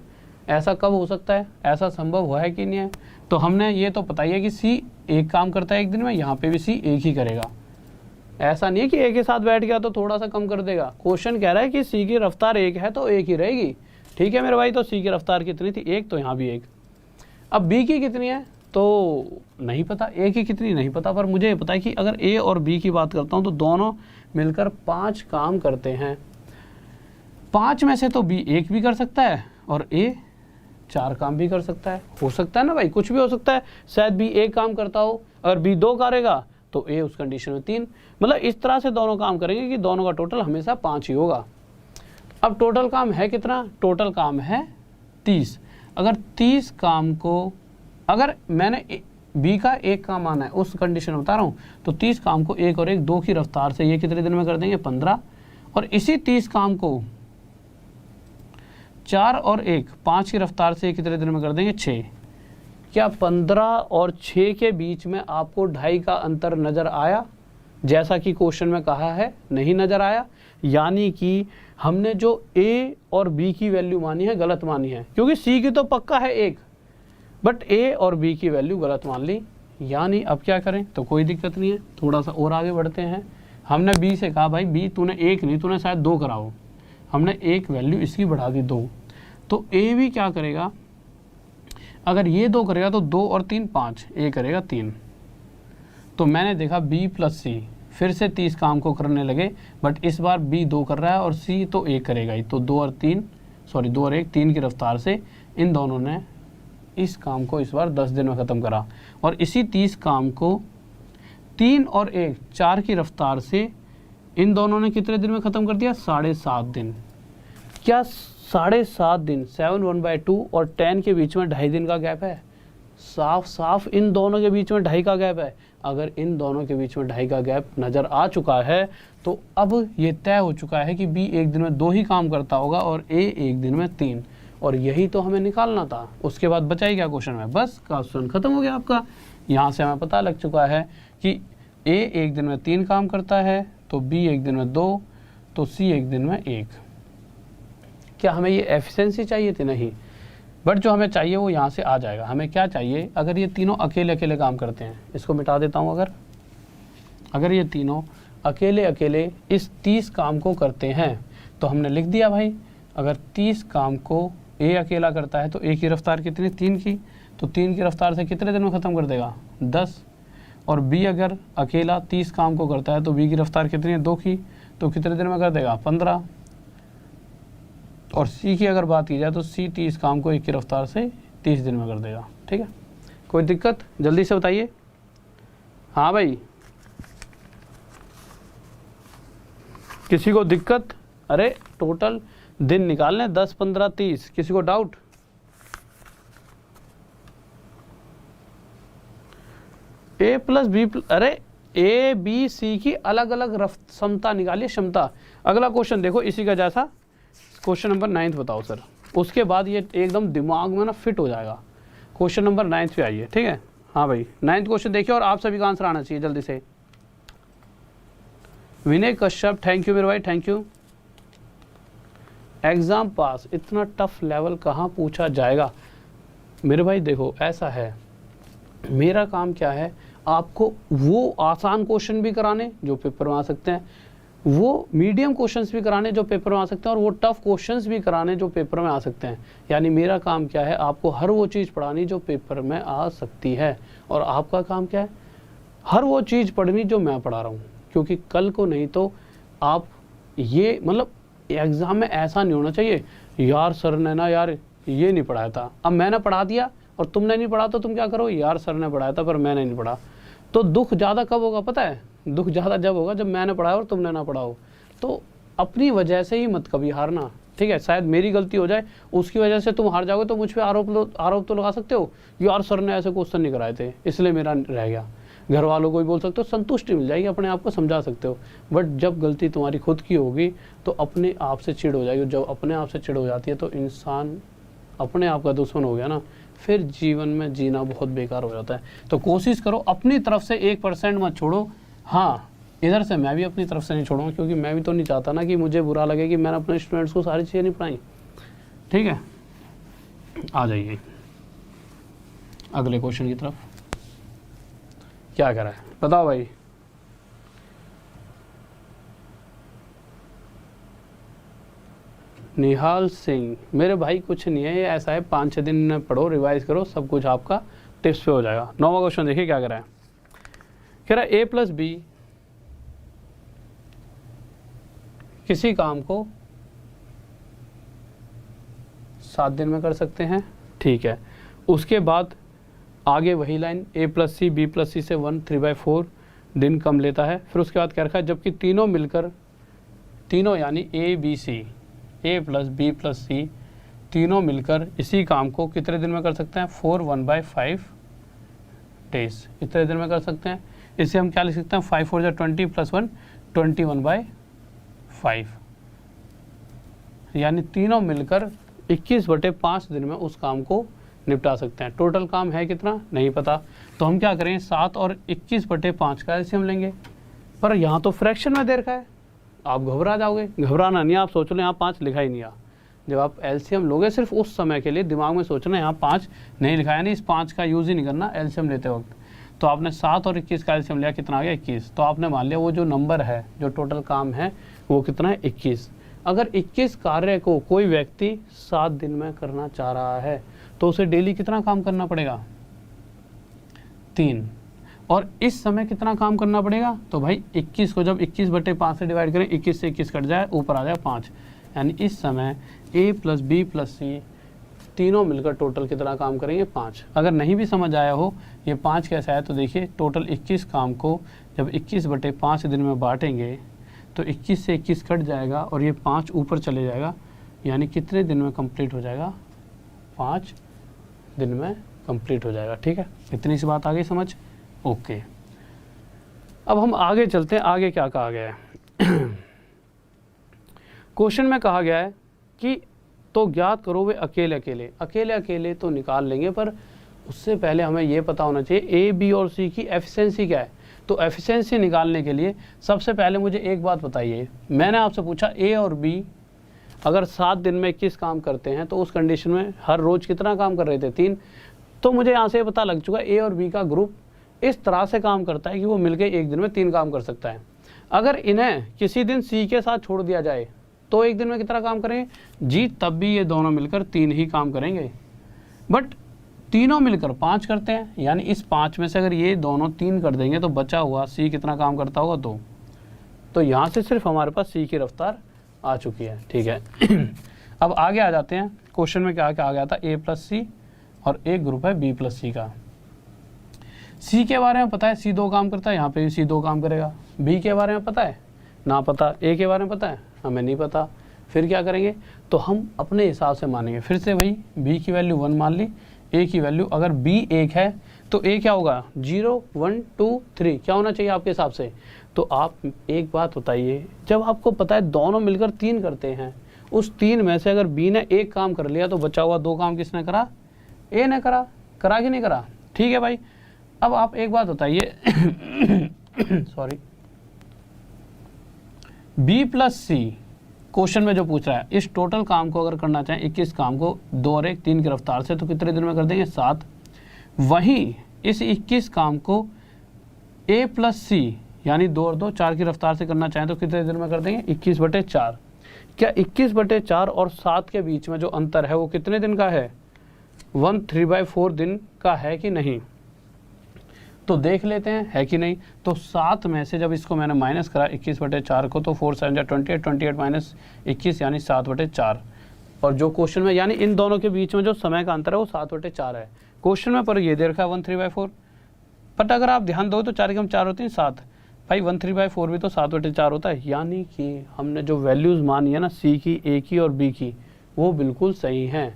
ऐसा कब हो सकता है, ऐसा संभव हुआ है कि नहीं है। तो हमने ये तो पता ही है कि सी एक काम करता है एक दिन में, यहाँ पे भी सी एक ही करेगा। ऐसा नहीं है कि एक ही साथ बैठ गया तो थोड़ा सा कम कर देगा। क्वेश्चन कह रहा है कि सी की रफ्तार एक है तो एक ही रहेगी। ठीक है मेरे भाई, तो सी की रफ्तार कितनी थी, एक, तो यहाँ भी एक। अब बी की कितनी है तो नहीं पता, ए की कितनी नहीं पता, पर मुझे ये पता है कि अगर ए और बी की बात करता हूँ तो दोनों मिलकर 5 काम करते हैं। 5 में से तो बी एक भी कर सकता है और ए 4 काम भी कर सकता है। हो सकता है ना भाई, कुछ भी हो सकता है। शायद बी एक काम करता हो, अगर बी 2 करेगा तो ए उस कंडीशन में 3। मतलब इस तरह से दोनों काम करेंगे कि दोनों का टोटल हमेशा 5 ही होगा। अब टोटल काम है कितना, टोटल काम है 30। अगर 30 काम को, अगर मैंने बी का एक काम आना है उस कंडीशन में बता रहा हूँ, तो 30 काम को 1 और 1 2 की रफ्तार से ये कितने दिन में कर देंगे, 15। और इसी 30 काम को 4 और 1 5 की रफ्तार से कितने दिन में कर देंगे, 6। क्या 15 और 6 के बीच में आपको 2.5 का अंतर नज़र आया, जैसा कि क्वेश्चन में कहा है? नहीं नज़र आया। यानी कि हमने जो ए और बी की वैल्यू मानी है गलत मानी है, क्योंकि सी की तो पक्का है 1, बट ए और बी की वैल्यू गलत मान ली। यानी अब क्या करें, तो कोई दिक्कत नहीं है, थोड़ा सा और आगे बढ़ते हैं। हमने बी से कहा भाई बी तूने 1 नहीं, तूने शायद 2 कराओ। हमने एक वैल्यू इसकी बढ़ा दी 2, तो ए भी क्या करेगा, अगर ये 2 करेगा तो 2 और 3 5, ए करेगा 3। तो मैंने देखा बी प्लस सी फिर से 30 काम को करने लगे, बट इस बार बी 2 कर रहा है और सी तो 1 करेगा ही। तो 2 और 1 3 की रफ्तार से इन दोनों ने इस काम को इस बार 10 दिन में ख़त्म करा। और इसी 30 काम को 3 और 1 4 की रफ्तार से इन दोनों ने कितने दिन में ख़त्म कर दिया, 7.5 दिन। क्या 7.5 दिन 7 1/2 और 10 के बीच में 2.5 दिन का गैप है? साफ साफ इन दोनों के बीच में 2.5 का गैप है। अगर इन दोनों के बीच में 2.5 का गैप नज़र आ चुका है तो अब ये तय हो चुका है कि बी एक दिन में 2 ही काम करता होगा और ए एक दिन में 3, और यही तो हमें निकालना था। उसके बाद बचा ही क्या क्वेश्चन में, बस क्वेश्चन खत्म हो गया आपका। यहाँ से हमें पता लग चुका है कि ए एक दिन में 3 काम करता है, तो बी एक दिन में 2, तो सी एक दिन में 1। क्या हमें ये एफिशिएंसी चाहिए थी? नहीं, बट जो हमें चाहिए वो यहाँ से आ जाएगा। हमें क्या चाहिए, अगर ये तीनों अकेले अकेले काम करते हैं, इसको मिटा देता हूँ। अगर ये तीनों अकेले अकेले इस 30 काम को करते हैं तो हमने लिख दिया भाई, अगर 30 काम को ए अकेला करता है तो ए की रफ्तार कितनी, 3 की, तो 3 की रफ्तार से कितने दिन में ख़त्म कर देगा, 10। और बी अगर अकेला 30 काम को करता है तो बी की रफ्तार कितनी है, 2 की, तो कितने दिन में कर देगा, 15। और सी की अगर बात की जाए तो सी 30 काम को 1 की रफ्तार से 30 दिन में कर देगा। ठीक है, कोई दिक्कत जल्दी से बताइए। हाँ भाई, किसी को दिक्कत? अरे टोटल दिन निकालने 10 15 30, किसी को डाउट? ए प्लस बी, अरे ए बी सी की अलग अलग क्षमता निकालिए, क्षमता। अगला क्वेश्चन देखो इसी का जैसा, क्वेश्चन नंबर 9 बताओ सर। उसके बाद ये एकदम दिमाग में ना फिट हो जाएगा। क्वेश्चन नंबर 9 पे आइए, ठीक है। हाँ भाई 9 क्वेश्चन देखिए और आप सभी का आंसर आना चाहिए जल्दी से। विनय कश्यप, थैंक यू मेरे भाई, थैंक यू। एग्ज़ाम पास, इतना टफ लेवल कहाँ पूछा जाएगा मेरे भाई। देखो ऐसा है, मेरा काम क्या है, आपको वो आसान क्वेश्चन भी कराने जो पेपर में आ सकते हैं, वो मीडियम क्वेश्चंस भी कराने जो पेपर में आ सकते हैं, और वो टफ क्वेश्चंस भी कराने जो पेपर में आ सकते हैं। यानी मेरा काम क्या है, आपको हर वो चीज़ पढ़ानी जो पेपर में आ सकती है, और आपका काम क्या है, हर वो चीज़ पढ़नी जो मैं पढ़ा रहा हूँ। क्योंकि कल को नहीं तो आप ये मतलब एग्ज़ाम में ऐसा नहीं होना चाहिए, यार सर ने ना यार ये नहीं पढ़ाया था, अब मैंने पढ़ा दिया और तुमने नहीं पढ़ा तो तुम क्या करो, यार सर ने पढ़ाया था पर मैंने नहीं पढ़ा। तो दुख ज़्यादा कब होगा पता है, दुख ज़्यादा जब होगा जब मैंने पढ़ाया और तुमने ना पढ़ा हो। तो अपनी वजह से ही मत कभी हारना, ठीक है। शायद मेरी गलती हो जाए, उसकी वजह से तुम हार जाओगे तो मुझ पर आरोप तो लगा सकते हो, यार सर ने ऐसे क्वेश्चन नहीं कराए थे इसलिए मेरा रह गया। घर वालों को भी बोल सकते हो, संतुष्टि मिल जाएगी, अपने आप को समझा सकते हो। बट जब गलती तुम्हारी खुद की होगी तो अपने आप से चिढ़ हो जाएगी। जब अपने आप से चिढ़ हो जाती है तो इंसान अपने आप का दुश्मन हो गया ना, फिर जीवन में जीना बहुत बेकार हो जाता है। तो कोशिश करो अपनी तरफ से 1% मत छोड़ो। हाँ, इधर से मैं भी अपनी तरफ से नहीं छोड़ूंगा, क्योंकि मैं भी तो नहीं चाहता ना कि मुझे बुरा लगे कि मैंने अपने स्टूडेंट्स को सारी चीज़ें नहीं पढ़ाई। ठीक है, आ जाइए अगले क्वेश्चन की तरफ। क्या कह रहा है बताओ भाई। निहाल सिंह, मेरे भाई कुछ नहीं है, ये ऐसा है 5-6 दिन में पढ़ो, रिवाइज करो, सब कुछ आपका टिप्स पे हो जाएगा। 9वां क्वेश्चन देखिए क्या कह रहा है। कह रहा है A+B किसी काम को 7 दिन में कर सकते हैं। ठीक है, उसके बाद आगे वही लाइन A+C B+C से 1 3/4 दिन कम लेता है। फिर उसके बाद क्या रखा है, जबकि तीनों मिलकर, तीनों यानी A+B+C तीनों मिलकर इसी काम को कितने दिन में कर सकते हैं, 4 1/5 डेज, इतने दिन में कर सकते हैं। इसे हम क्या लिख सकते हैं, 5 4 20 + 1 21/5, यानी तीनों मिलकर 21/5 दिन में उस काम को निपटा सकते हैं। टोटल काम है कितना नहीं पता, तो हम क्या करेंगे 7 और 21/5 का एलसीएम लेंगे। पर यहाँ तो फ्रैक्शन में दे रखा है, आप घबरा जाओगे। घबराना नहीं, आप सोच लो यहाँ 5 लिखा ही नहीं आ। जब आप एलसीएम लोगे सिर्फ उस समय के लिए दिमाग में सोचना यहाँ 5 नहीं लिखा है, नहीं इस 5 का यूज़ ही नहीं करना एलसीएम लेते वक्त। तो आपने 7 और 21 का एलसीएम लिया, कितना आ गया 21। तो आपने मान लिया वो जो नंबर है, जो टोटल काम है वो कितना है 21। अगर 21 कार्य को कोई व्यक्ति 7 दिन में करना चाह रहा है तो उसे डेली कितना काम करना पड़ेगा, 3। और इस समय कितना काम करना पड़ेगा, तो भाई 21 को जब 21/5 से डिवाइड करें, 21 से 21 कट जाए, ऊपर आ जाए 5, यानी इस समय A+B+C तीनों मिलकर टोटल कितना काम करेंगे 5। अगर नहीं भी समझ आया हो ये 5 कैसा है, तो देखिए टोटल 21 काम को जब 21/5 दिन में बांटेंगे तो 21 से 21 कट जाएगा और ये 5 ऊपर चले जाएगा, यानी कितने दिन में कंप्लीट हो जाएगा, 5 दिन में कंप्लीट हो जाएगा। ठीक है, इतनी सी बात आ गई समझ, ओके। अब हम आगे चलते हैं, आगे क्या कहा गया है। क्वेश्चन में कहा गया है कि तो ज्ञात करो वे अकेले अकेले तो निकाल लेंगे, पर उससे पहले हमें ये पता होना चाहिए A, B और C की एफिशिएंसी क्या है। तो एफिशिएंसी निकालने के लिए सबसे पहले मुझे एक बात बताइए, मैंने आपसे पूछा A और B अगर 7 दिन में 21 काम करते हैं तो उस कंडीशन में हर रोज कितना काम कर रहे थे, 3। तो मुझे यहाँ से पता लग चुका है A और B का ग्रुप इस तरह से काम करता है कि वो मिलकर एक दिन में 3 काम कर सकता है। अगर इन्हें किसी दिन C के साथ छोड़ दिया जाए तो एक दिन में कितना काम करेंगे जी, तब भी ये दोनों मिलकर 3 ही काम करेंगे, बट तीनों मिलकर 5 करते हैं, यानी इस 5 में से अगर ये दोनों 3 कर देंगे तो बचा हुआ C कितना काम करता होगा, 2। तो यहाँ से सिर्फ हमारे पास C की रफ्तार आ चुकी है। ठीक है, अब आगे आ जाते हैं। क्वेश्चन में क्या क्या आ गया था, A+C और एक ग्रुप है B+C का। C के बारे में पता है, C 2 काम करता है, यहाँ पे भी C 2 काम करेगा। B के बारे में पता है ना, पता। A के बारे में पता है, हमें नहीं पता। फिर क्या करेंगे, तो हम अपने हिसाब से मानेंगे। फिर से वही B की वैल्यू 1 मान ली, A की वैल्यू अगर B 1 है तो A क्या होगा, 0 1 2 3 क्या होना चाहिए आपके हिसाब से। तो आप एक बात बताइए, जब आपको पता है दोनों मिलकर 3 करते हैं, उस 3 में से अगर B ने 1 काम कर लिया तो बचा हुआ 2 काम किसने करा, A ने करा कि नहीं करा। ठीक है भाई, अब आप एक बात बताइए सॉरी, B+C क्वेश्चन में जो पूछ रहा है, इस टोटल काम को अगर करना चाहें 21 काम को 2 और 1 3 की रफ्तार से तो कितने दिन में कर देंगे, 7। वहीं इस 21 काम को A+C यानी 2 और 2 4 की रफ्तार से करना चाहें तो कितने दिन में कर देंगे, 21/4। क्या 21/4 और 7 के बीच में जो अंतर है वो कितने दिन का है, 1 3/4 दिन का है कि नहीं। तो देख लेते हैं है कि नहीं। तो 7 में से जब इसको मैंने माइनस करा 21/4 को, तो 4 7 28 28 माइनस 21 यानी 7/4। और जो क्वेश्चन में यानी इन दोनों के बीच में जो समय का अंतर है वो 7/4 है क्वेश्चन में, पर ये दे रखा है 1 3/4। बट अगर आप ध्यान दो तो 4 कम 4 होती हैं 7, भाई 1 3/4 भी तो 7/4 होता है। यानी कि हमने जो वैल्यूज़ मानी है ना C की, A की और B की, वो बिल्कुल सही हैं।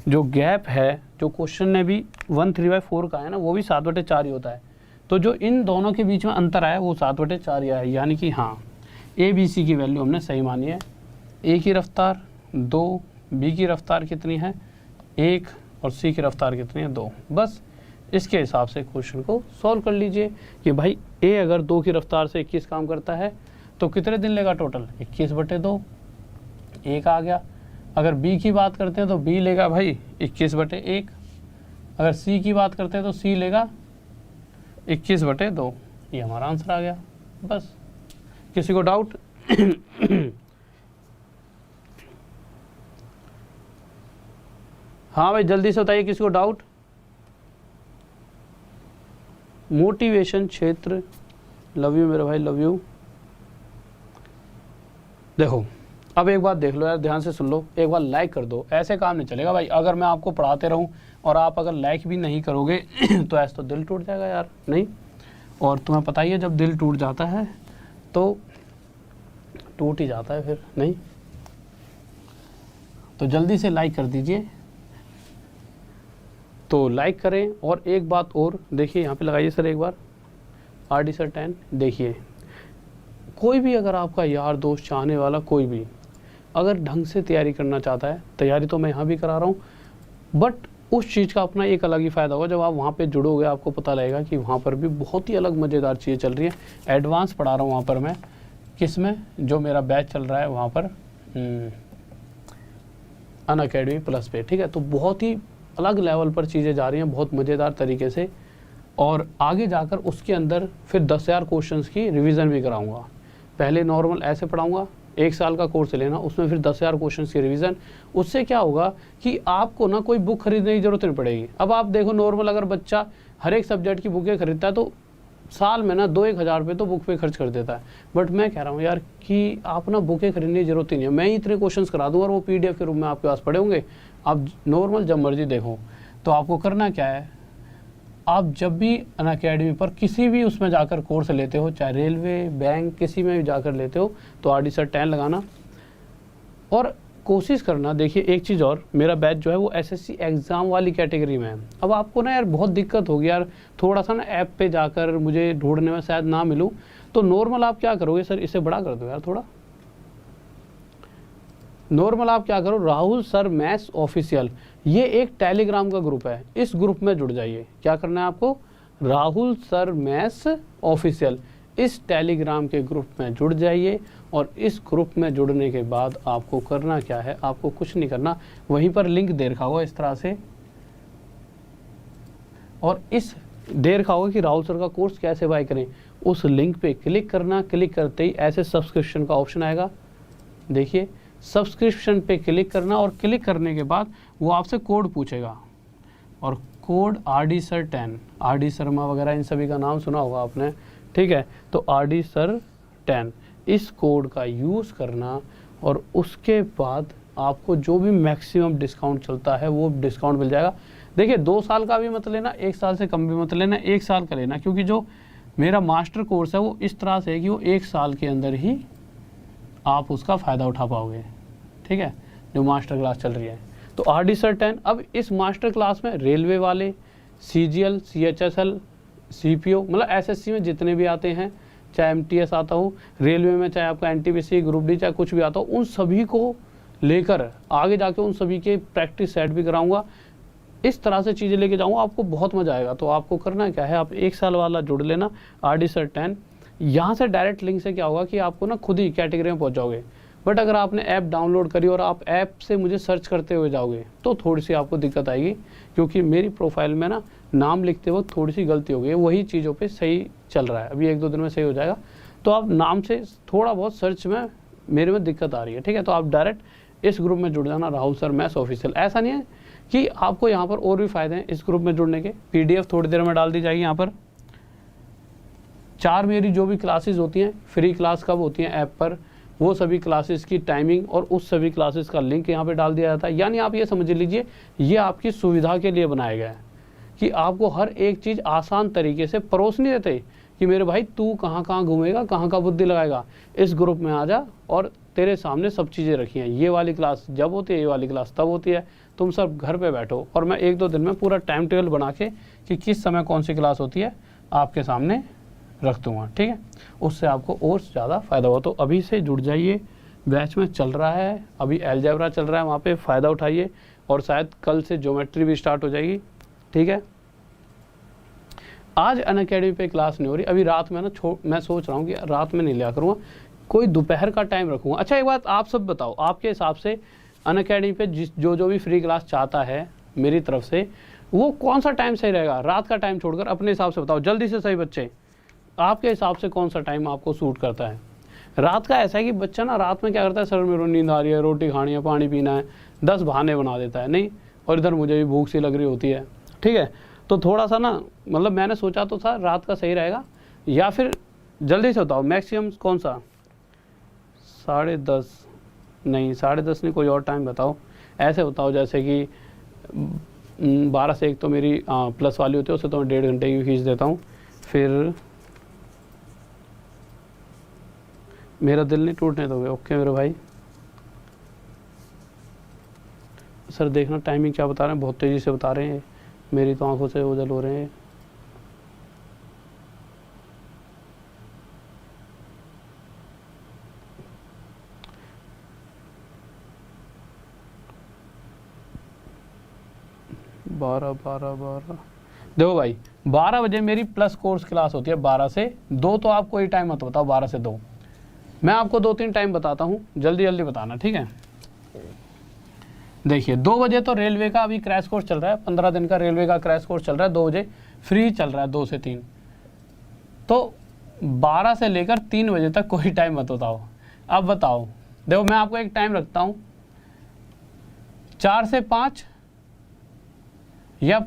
जो गैप है, जो क्वेश्चन ने भी 1 3/4 का है ना, वो भी 7/4 ही होता है। तो जो इन दोनों के बीच में अंतर आया वो 7/4 ही है। यानी कि हाँ, A B C की वैल्यू हमने सही मानी है। A की रफ्तार 2, B की रफ्तार कितनी है 1 और सी की रफ्तार कितनी है 2। बस इसके हिसाब से क्वेश्चन को सॉल्व कर लीजिए कि भाई ए अगर 2 की रफ्तार से 21 काम करता है तो कितने दिन लेगा टोटल 21/2, एक आ गया। अगर बी की बात करते हैं तो बी लेगा भाई 21/1। अगर सी की बात करते हैं तो सी लेगा 21/2। ये हमारा आंसर आ गया। बस किसी को डाउट? हाँ भाई जल्दी से बताइए किसी को डाउट। मोटिवेशन क्षेत्र, लव यू मेरे भाई, लव यू। देखो अब एक बात देख लो यार, ध्यान से सुन लो, एक बार लाइक कर दो। ऐसे काम नहीं चलेगा भाई, अगर मैं आपको पढ़ाते रहूं और आप अगर लाइक भी नहीं करोगे तो ऐसे तो दिल टूट जाएगा यार, नहीं। और तुम्हें पता ही है जब दिल टूट जाता है तो टूट ही जाता है फिर, नहीं। तो जल्दी से लाइक कर दीजिए। तो लाइक करें। और एक बात और देखिए, यहाँ पे लगाइए सर एक बार, RD सर 10। देखिए कोई भी अगर आपका यार दोस्त, चाहने वाला कोई भी अगर ढंग से तैयारी करना चाहता है, तैयारी तो मैं यहाँ भी करा रहा हूँ, बट उस चीज़ का अपना एक अलग ही फ़ायदा होगा। जब आप वहाँ पे जुड़ोगे आपको पता लगेगा कि वहाँ पर भी बहुत ही अलग मज़ेदार चीज़ें चल रही है। एडवांस पढ़ा रहा हूँ वहाँ पर मैं, किस में, जो मेरा बैच चल रहा है वहाँ पर अनअकैडमी प्लस पे, ठीक है। तो बहुत ही अलग लेवल पर चीज़ें जा रही हैं, बहुत मज़ेदार तरीके से। और आगे जाकर उसके अंदर फिर 10,000 क्वेश्चंस की रिवीजन भी कराऊंगा। पहले नॉर्मल ऐसे पढ़ाऊंगा, 1 साल का कोर्स लेना, उसमें फिर 10,000 क्वेश्चंस की रिवीजन। उससे क्या होगा कि आपको ना कोई बुक खरीदने की जरूरत नहीं पड़ेगी। अब आप देखो नॉर्मल अगर बच्चा हर एक सब्जेक्ट की बुकें खरीदता है तो साल में ना 2-1 हज़ार रुपये तो बुक पे खर्च कर देता है। बट मैं कह रहा हूँ यार कि आप ना बुकें खरीदने की जरूरत ही नहीं है, मैं ही इतने क्वेश्चंस करा दूँ और वो PDF के रूप में आपके पास पड़े होंगे। आप नॉर्मल जब मर्जी देखो। तो आपको करना क्या है, आप जब भी अनअकैडमी पर किसी भी उसमें जाकर कोर्स लेते हो, चाहे रेलवे, बैंक, किसी में भी जाकर लेते हो, तो RD सर 10 लगाना और कोशिश करना। देखिए एक चीज़ और, मेरा बैच जो है वो SSC एग्ज़ाम वाली कैटेगरी में है। अब आपको ना यार बहुत दिक्कत होगी यार, थोड़ा सा ना ऐप पे जाकर मुझे ढूंढने में शायद ना मिलूँ, तो नॉर्मल आप क्या करोगे, सर इसे बड़ा कर दो यार थोड़ा। नॉर्मल आप क्या करो, राहुल सर मैथ्स ऑफिशियल, ये एक टेलीग्राम का ग्रुप है, इस ग्रुप में जुड़ जाइए। क्या करना है आपको, राहुल सर मैथ्स ऑफिशियल, इस टेलीग्राम के ग्रुप में जुड़ जाइए। और इस ग्रुप में जुड़ने के बाद आपको करना क्या है, आपको कुछ नहीं करना, वहीं पर लिंक दे रखा होगा इस तरह से, और इस दे रखा होगा कि राहुल सर का कोर्स कैसे बाय करें। उस लिंक पे क्लिक करना, क्लिक करते ही ऐसे सब्सक्रिप्शन का ऑप्शन आएगा। देखिए सब्सक्रिप्शन पे क्लिक करना और क्लिक करने के बाद वो आपसे कोड पूछेगा, और code RD sir 10, RD Sharma वगैरह इन सभी का नाम सुना होगा आपने, ठीक है। तो RD सर 10 इस कोड का यूज़ करना, और उसके बाद आपको जो भी मैक्सिमम डिस्काउंट चलता है वो डिस्काउंट मिल जाएगा। देखिए 2 साल का भी मत लेना, 1 साल से कम भी मत लेना, 1 साल का लेना, क्योंकि जो मेरा मास्टर कोर्स है वो इस तरह से है कि वो 1 साल के अंदर ही आप उसका फ़ायदा उठा पाओगे, ठीक है, जो मास्टर क्लास चल रही है। तो RD सर 10, अब इस मास्टर क्लास में रेलवे वाले, CGL, CHSL, CPO, मतलब SSC में जितने भी आते हैं, चाहे MTS आता हो, रेलवे में चाहे आपका NTPC, ग्रुप D, चाहे कुछ भी आता हो, उन सभी को लेकर आगे जाके उन सभी के प्रैक्टिस सेट भी कराऊंगा। इस तरह से चीज़ें लेके जाऊंगा, आपको बहुत मज़ा आएगा। तो आपको करना क्या है, आप 1 साल वाला जुड़ लेना RD सर 10। यहाँ से डायरेक्ट लिंक से क्या होगा कि आपको ना खुद ही कैटेगरी में पहुँच जाओगे। बट अगर आपने ऐप डाउनलोड करी और आप ऐप से मुझे सर्च करते हुए जाओगे तो थोड़ी सी आपको दिक्कत आएगी, क्योंकि मेरी प्रोफाइल में ना नाम लिखते वक्त थोड़ी सी गलती हो गई है, वही चीज़ों पे सही चल रहा है, अभी 1-2 दिन में सही हो जाएगा। तो आप नाम से थोड़ा बहुत सर्च में मेरे में दिक्कत आ रही है, ठीक है। तो आप डायरेक्ट इस ग्रुप में जुड़ जाना, राहुल सर मैथ्स ऑफिशियल। ऐसा नहीं है कि आपको यहाँ पर और भी फ़ायदे हैं इस ग्रुप में जुड़ने के। PDF थोड़ी देर में डाल दी जाएगी यहाँ पर। 4 मेरी जो भी क्लासेस होती हैं, फ्री क्लास कब होती हैं ऐप पर, वो सभी क्लासेस की टाइमिंग और उस सभी क्लासेस का लिंक यहाँ पे डाल दिया जाता है। यानी आप ये समझ लीजिए ये आपकी सुविधा के लिए बनाया गया है कि आपको हर एक चीज़ आसान तरीके से परोस नहीं देते कि मेरे भाई तू कहाँ कहाँ घूमेगा, कहाँ कहाँ बुद्धि लगाएगा, इस ग्रुप में आ जा और तेरे सामने सब चीज़ें रखी हैं। ये वाली क्लास जब होती है, ये वाली क्लास तब होती है, तुम सब घर पर बैठो और मैं 1-2 दिन में पूरा टाइम टेबल बना के कि किस समय कौन सी क्लास होती है आपके सामने रख दूँगा, ठीक है। उससे आपको और ज़्यादा फ़ायदा होगा। तो अभी से जुड़ जाइए, बैच में चल रहा है, अभी अलजेब्रा चल रहा है, वहाँ पे फ़ायदा उठाइए। और शायद कल से ज्योमेट्री भी स्टार्ट हो जाएगी। ठीक है, आज अनअकैडमी पे क्लास नहीं हो रही, अभी रात में ना मैं सोच रहा हूँ कि रात में नहीं लिया करूँगा, कोई दोपहर का टाइम रखूँगा। अच्छा एक बात आप सब बताओ, आपके हिसाब से अनअकैडमी पे जो भी फ्री क्लास चाहता है मेरी तरफ से, वो कौन सा टाइम सही रहेगा? रात का टाइम छोड़कर अपने हिसाब से बताओ जल्दी से। सही बच्चे, आपके हिसाब से कौन सा टाइम आपको सूट करता है? रात का ऐसा है कि बच्चा ना रात में क्या करता है, सर मेरे नींद आ रही है, रोटी खानी है, पानी पीना है, 10 बहाने बना देता है नहीं, और इधर मुझे भी भूख सी लग रही होती है। ठीक है, तो थोड़ा सा ना मतलब मैंने सोचा तो था रात का सही रहेगा, या फिर जल्दी से बताओ मैक्सिमम कौन सा? 10:30 नहीं, 10:30 नहीं, कोई और टाइम बताओ। ऐसे बताओ जैसे कि 12 से 1 तो मेरी प्लस वाली होती है, उससे तो मैं 1.5 घंटे की खींच देता हूँ। फिर मेरा दिल नहीं टूटने दोगे? ओके मेरे भाई। सर देखना टाइमिंग क्या बता रहे हैं, बहुत तेज़ी से बता रहे हैं, मेरी तो आंखों से ओझल हो रहे हैं। बारह देखो भाई, 12 बजे मेरी प्लस कोर्स क्लास होती है, 12 से 2। तो आप कोई टाइम मत बताओ, 12 से 2। मैं आपको 2-3 टाइम बताता हूँ, जल्दी जल्दी बताना। ठीक है, देखिए 2 बजे तो रेलवे का अभी क्रैश कोर्स चल रहा है, 15 दिन का रेलवे का क्रैश कोर्स चल रहा है, 2 बजे फ्री चल रहा है, 2 से 3। तो 12 से लेकर 3 बजे तक कोई टाइम मत बताओ। अब बताओ, देखो मैं आपको एक टाइम रखता हूँ, 4 से 5 या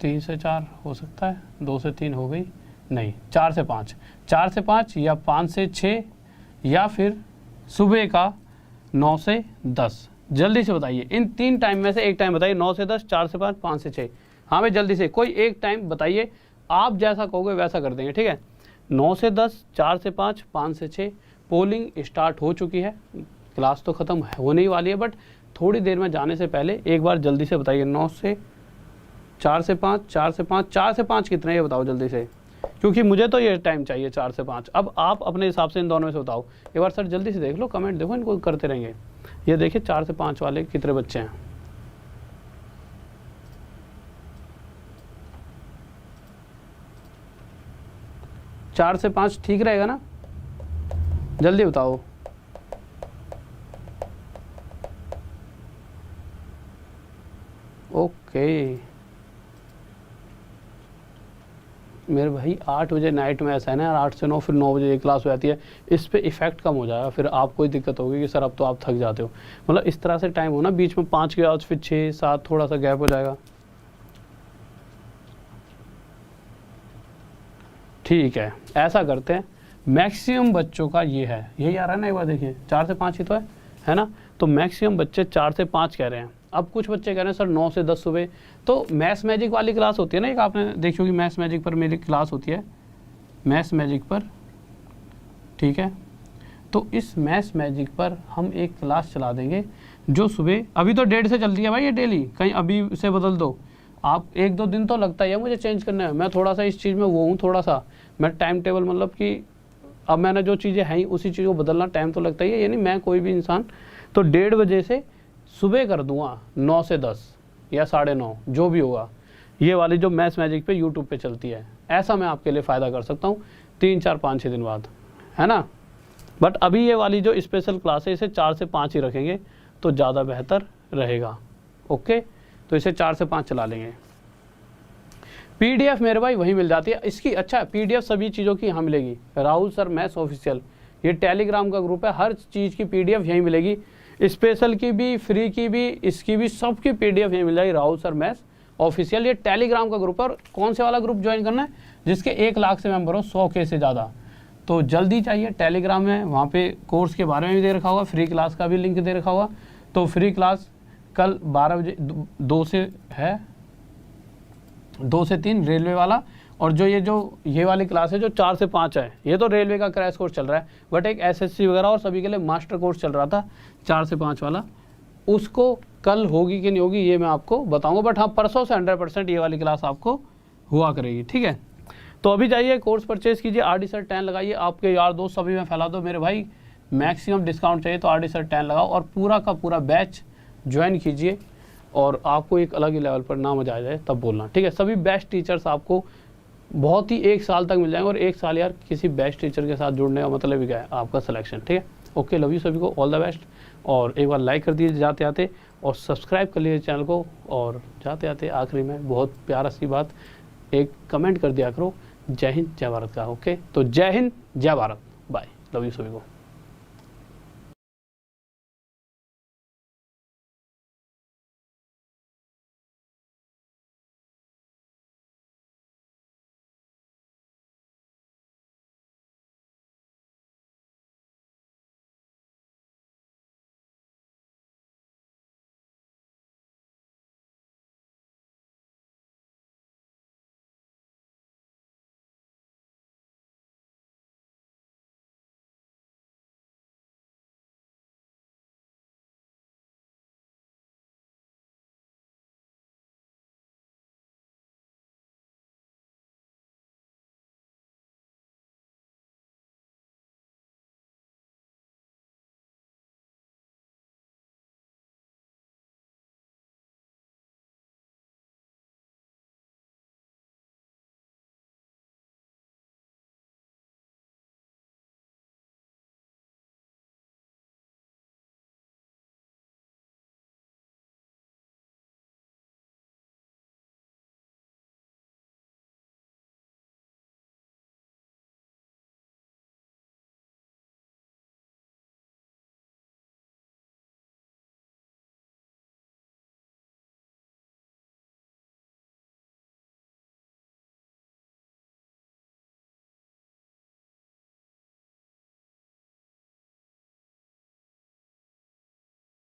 3 से 4 हो सकता है, 2 से 3 हो गई नहीं, 4 से 5, 4 से 5 या 5 से 6, या फिर सुबह का 9 से 10। जल्दी से बताइए, इन 3 टाइम में से एक टाइम बताइए। 9 से 10, 4 से 5, 5 से 6। हाँ भाई जल्दी से कोई एक टाइम बताइए, आप जैसा कहोगे वैसा कर देंगे। ठीक है, 9 से 10, 4 से 5, 5 से 6। पोलिंग स्टार्ट हो चुकी है, क्लास तो ख़त्म होने ही वाली है, बट थोड़ी देर में जाने से पहले एक बार जल्दी से बताइए। 9 से 4 से 5, 4 से 5, 4 से 5 कितने ये बताओ जल्दी से, क्योंकि मुझे तो ये टाइम चाहिए 4 से 5। अब आप अपने हिसाब से इन दोनों में से बताओ। एक बार सर जल्दी से देख लो, कमेंट देखो, इनको करते रहेंगे। ये देखिए 4 से 5 वाले कितने बच्चे हैं। चार से 5 ठीक रहेगा ना? जल्दी बताओ। ओके मेरे भाई, 8 बजे नाइट में ऐसा है ना, 8 से 9, फिर 9 बजे एक क्लास हो जाती है, इस पे इफेक्ट कम हो जाएगा, फिर आपको ही दिक्कत होगी कि सर अब तो आप थक जाते हो। मतलब इस तरह से टाइम हो ना, बीच में 5 के बाद फिर 6, 7 थोड़ा सा गैप हो जाएगा। ठीक है, ऐसा करते हैं, मैक्सिमम बच्चों का ये है, यही आ रहा है ना, एक बार देखिए 4 से 5 ही तो है ना? तो मैक्सिमम बच्चे 4 से 5 कह रहे हैं। अब कुछ बच्चे कह रहे हैं सर 9 से 10 सुबह। तो मैथ्स मैजिक वाली क्लास होती है ना, एक आपने देखी होगी, मैथ्स मैजिक पर मेरी क्लास होती है, मैथ्स मैजिक पर। ठीक है, तो इस मैथ्स मैजिक पर हम एक क्लास चला देंगे जो सुबह, अभी तो 1:30 से चलती है भाई ये डेली, कहीं अभी से बदल दो आप, 1-2 दिन तो लगता ही है मुझे चेंज करने में। मैं थोड़ा सा इस चीज़ में वो हूँ, थोड़ा सा मैं टाइम टेबल, मतलब कि अब मैंने जो चीज़ें हैं उसी चीज़ को बदलना टाइम तो लगता ही है, यानी मैं कोई भी इंसान तो 1:30 बजे से सुबह कर दूंगा, 9 से 10 या 9:30 जो भी होगा। ये वाली जो मैथ्स मैजिक पे यूट्यूब पे चलती है, ऐसा मैं आपके लिए फ़ायदा कर सकता हूँ 3, 4, 5, 6 दिन बाद, है ना? बट अभी ये वाली जो स्पेशल क्लास है इसे 4 से 5 ही रखेंगे तो ज़्यादा बेहतर रहेगा। ओके, तो इसे 4 से 5 चला लेंगे। PDF मेरे भाई वहीं मिल जाती है इसकी। अच्छा, PDF सभी चीज़ों की यहाँ मिलेगी, राहुल सर मैथ्स ऑफिशियल, ये टेलीग्राम का ग्रुप है, हर चीज़ की PDF यहीं मिलेगी, स्पेशल की भी, फ्री की भी, इसकी भी, सबकी PDF यहीं मिल जाएगी, राहुल सर मैथ्स ऑफिशियल। ये टेलीग्राम का ग्रुप है, और कौन से वाला ग्रुप ज्वाइन करना है? जिसके 1 लाख से मेंबर हो, 100K से ज़्यादा, तो जल्दी चाहिए। टेलीग्राम में वहाँ पे कोर्स के बारे में भी दे रखा होगा, फ्री क्लास का भी लिंक दे रखा होगा। तो फ्री क्लास कल 12 बजे 2 से है, 2 से 3 रेलवे वाला, और जो ये वाली क्लास है जो 4 से 5 है, ये तो रेलवे का क्रैश कोर्स चल रहा है, बट एक SSC वगैरह और सभी के लिए मास्टर कोर्स चल रहा था 4 से 5 वाला, उसको कल होगी कि नहीं होगी ये मैं आपको बताऊंगा, बट हाँ परसों से 100% ये वाली क्लास आपको हुआ करेगी। ठीक है, तो अभी जाइए कोर्स परचेज कीजिए, RD Sir 10 लगाइए, आपके यार दोस्त सभी में फैला दो मेरे भाई। मैक्सिमम डिस्काउंट चाहिए तो RD सर 10 लगाओ और पूरा का पूरा बैच ज्वाइन कीजिए और आपको एक अलग ही लेवल पर नाम आ जाए तब बोलना, ठीक है। सभी बेस्ट टीचर्स आपको बहुत ही 1 साल तक मिल जाएंगे और 1 साल यार किसी बेस्ट टीचर के साथ जुड़ने का मतलब ही क्या है, आपका सिलेक्शन, ठीक है। ओके, लव यू सभी को, ऑल द बेस्ट। और एक बार लाइक कर दीजिए जाते आते और सब्सक्राइब कर लीजिए चैनल को। और जाते आते आखिरी में बहुत प्यारा सी बात, एक कमेंट कर दिया करो जय हिंद जय भारत का। ओके, तो जय हिंद जय भारत, बाय, लव यू सभी को।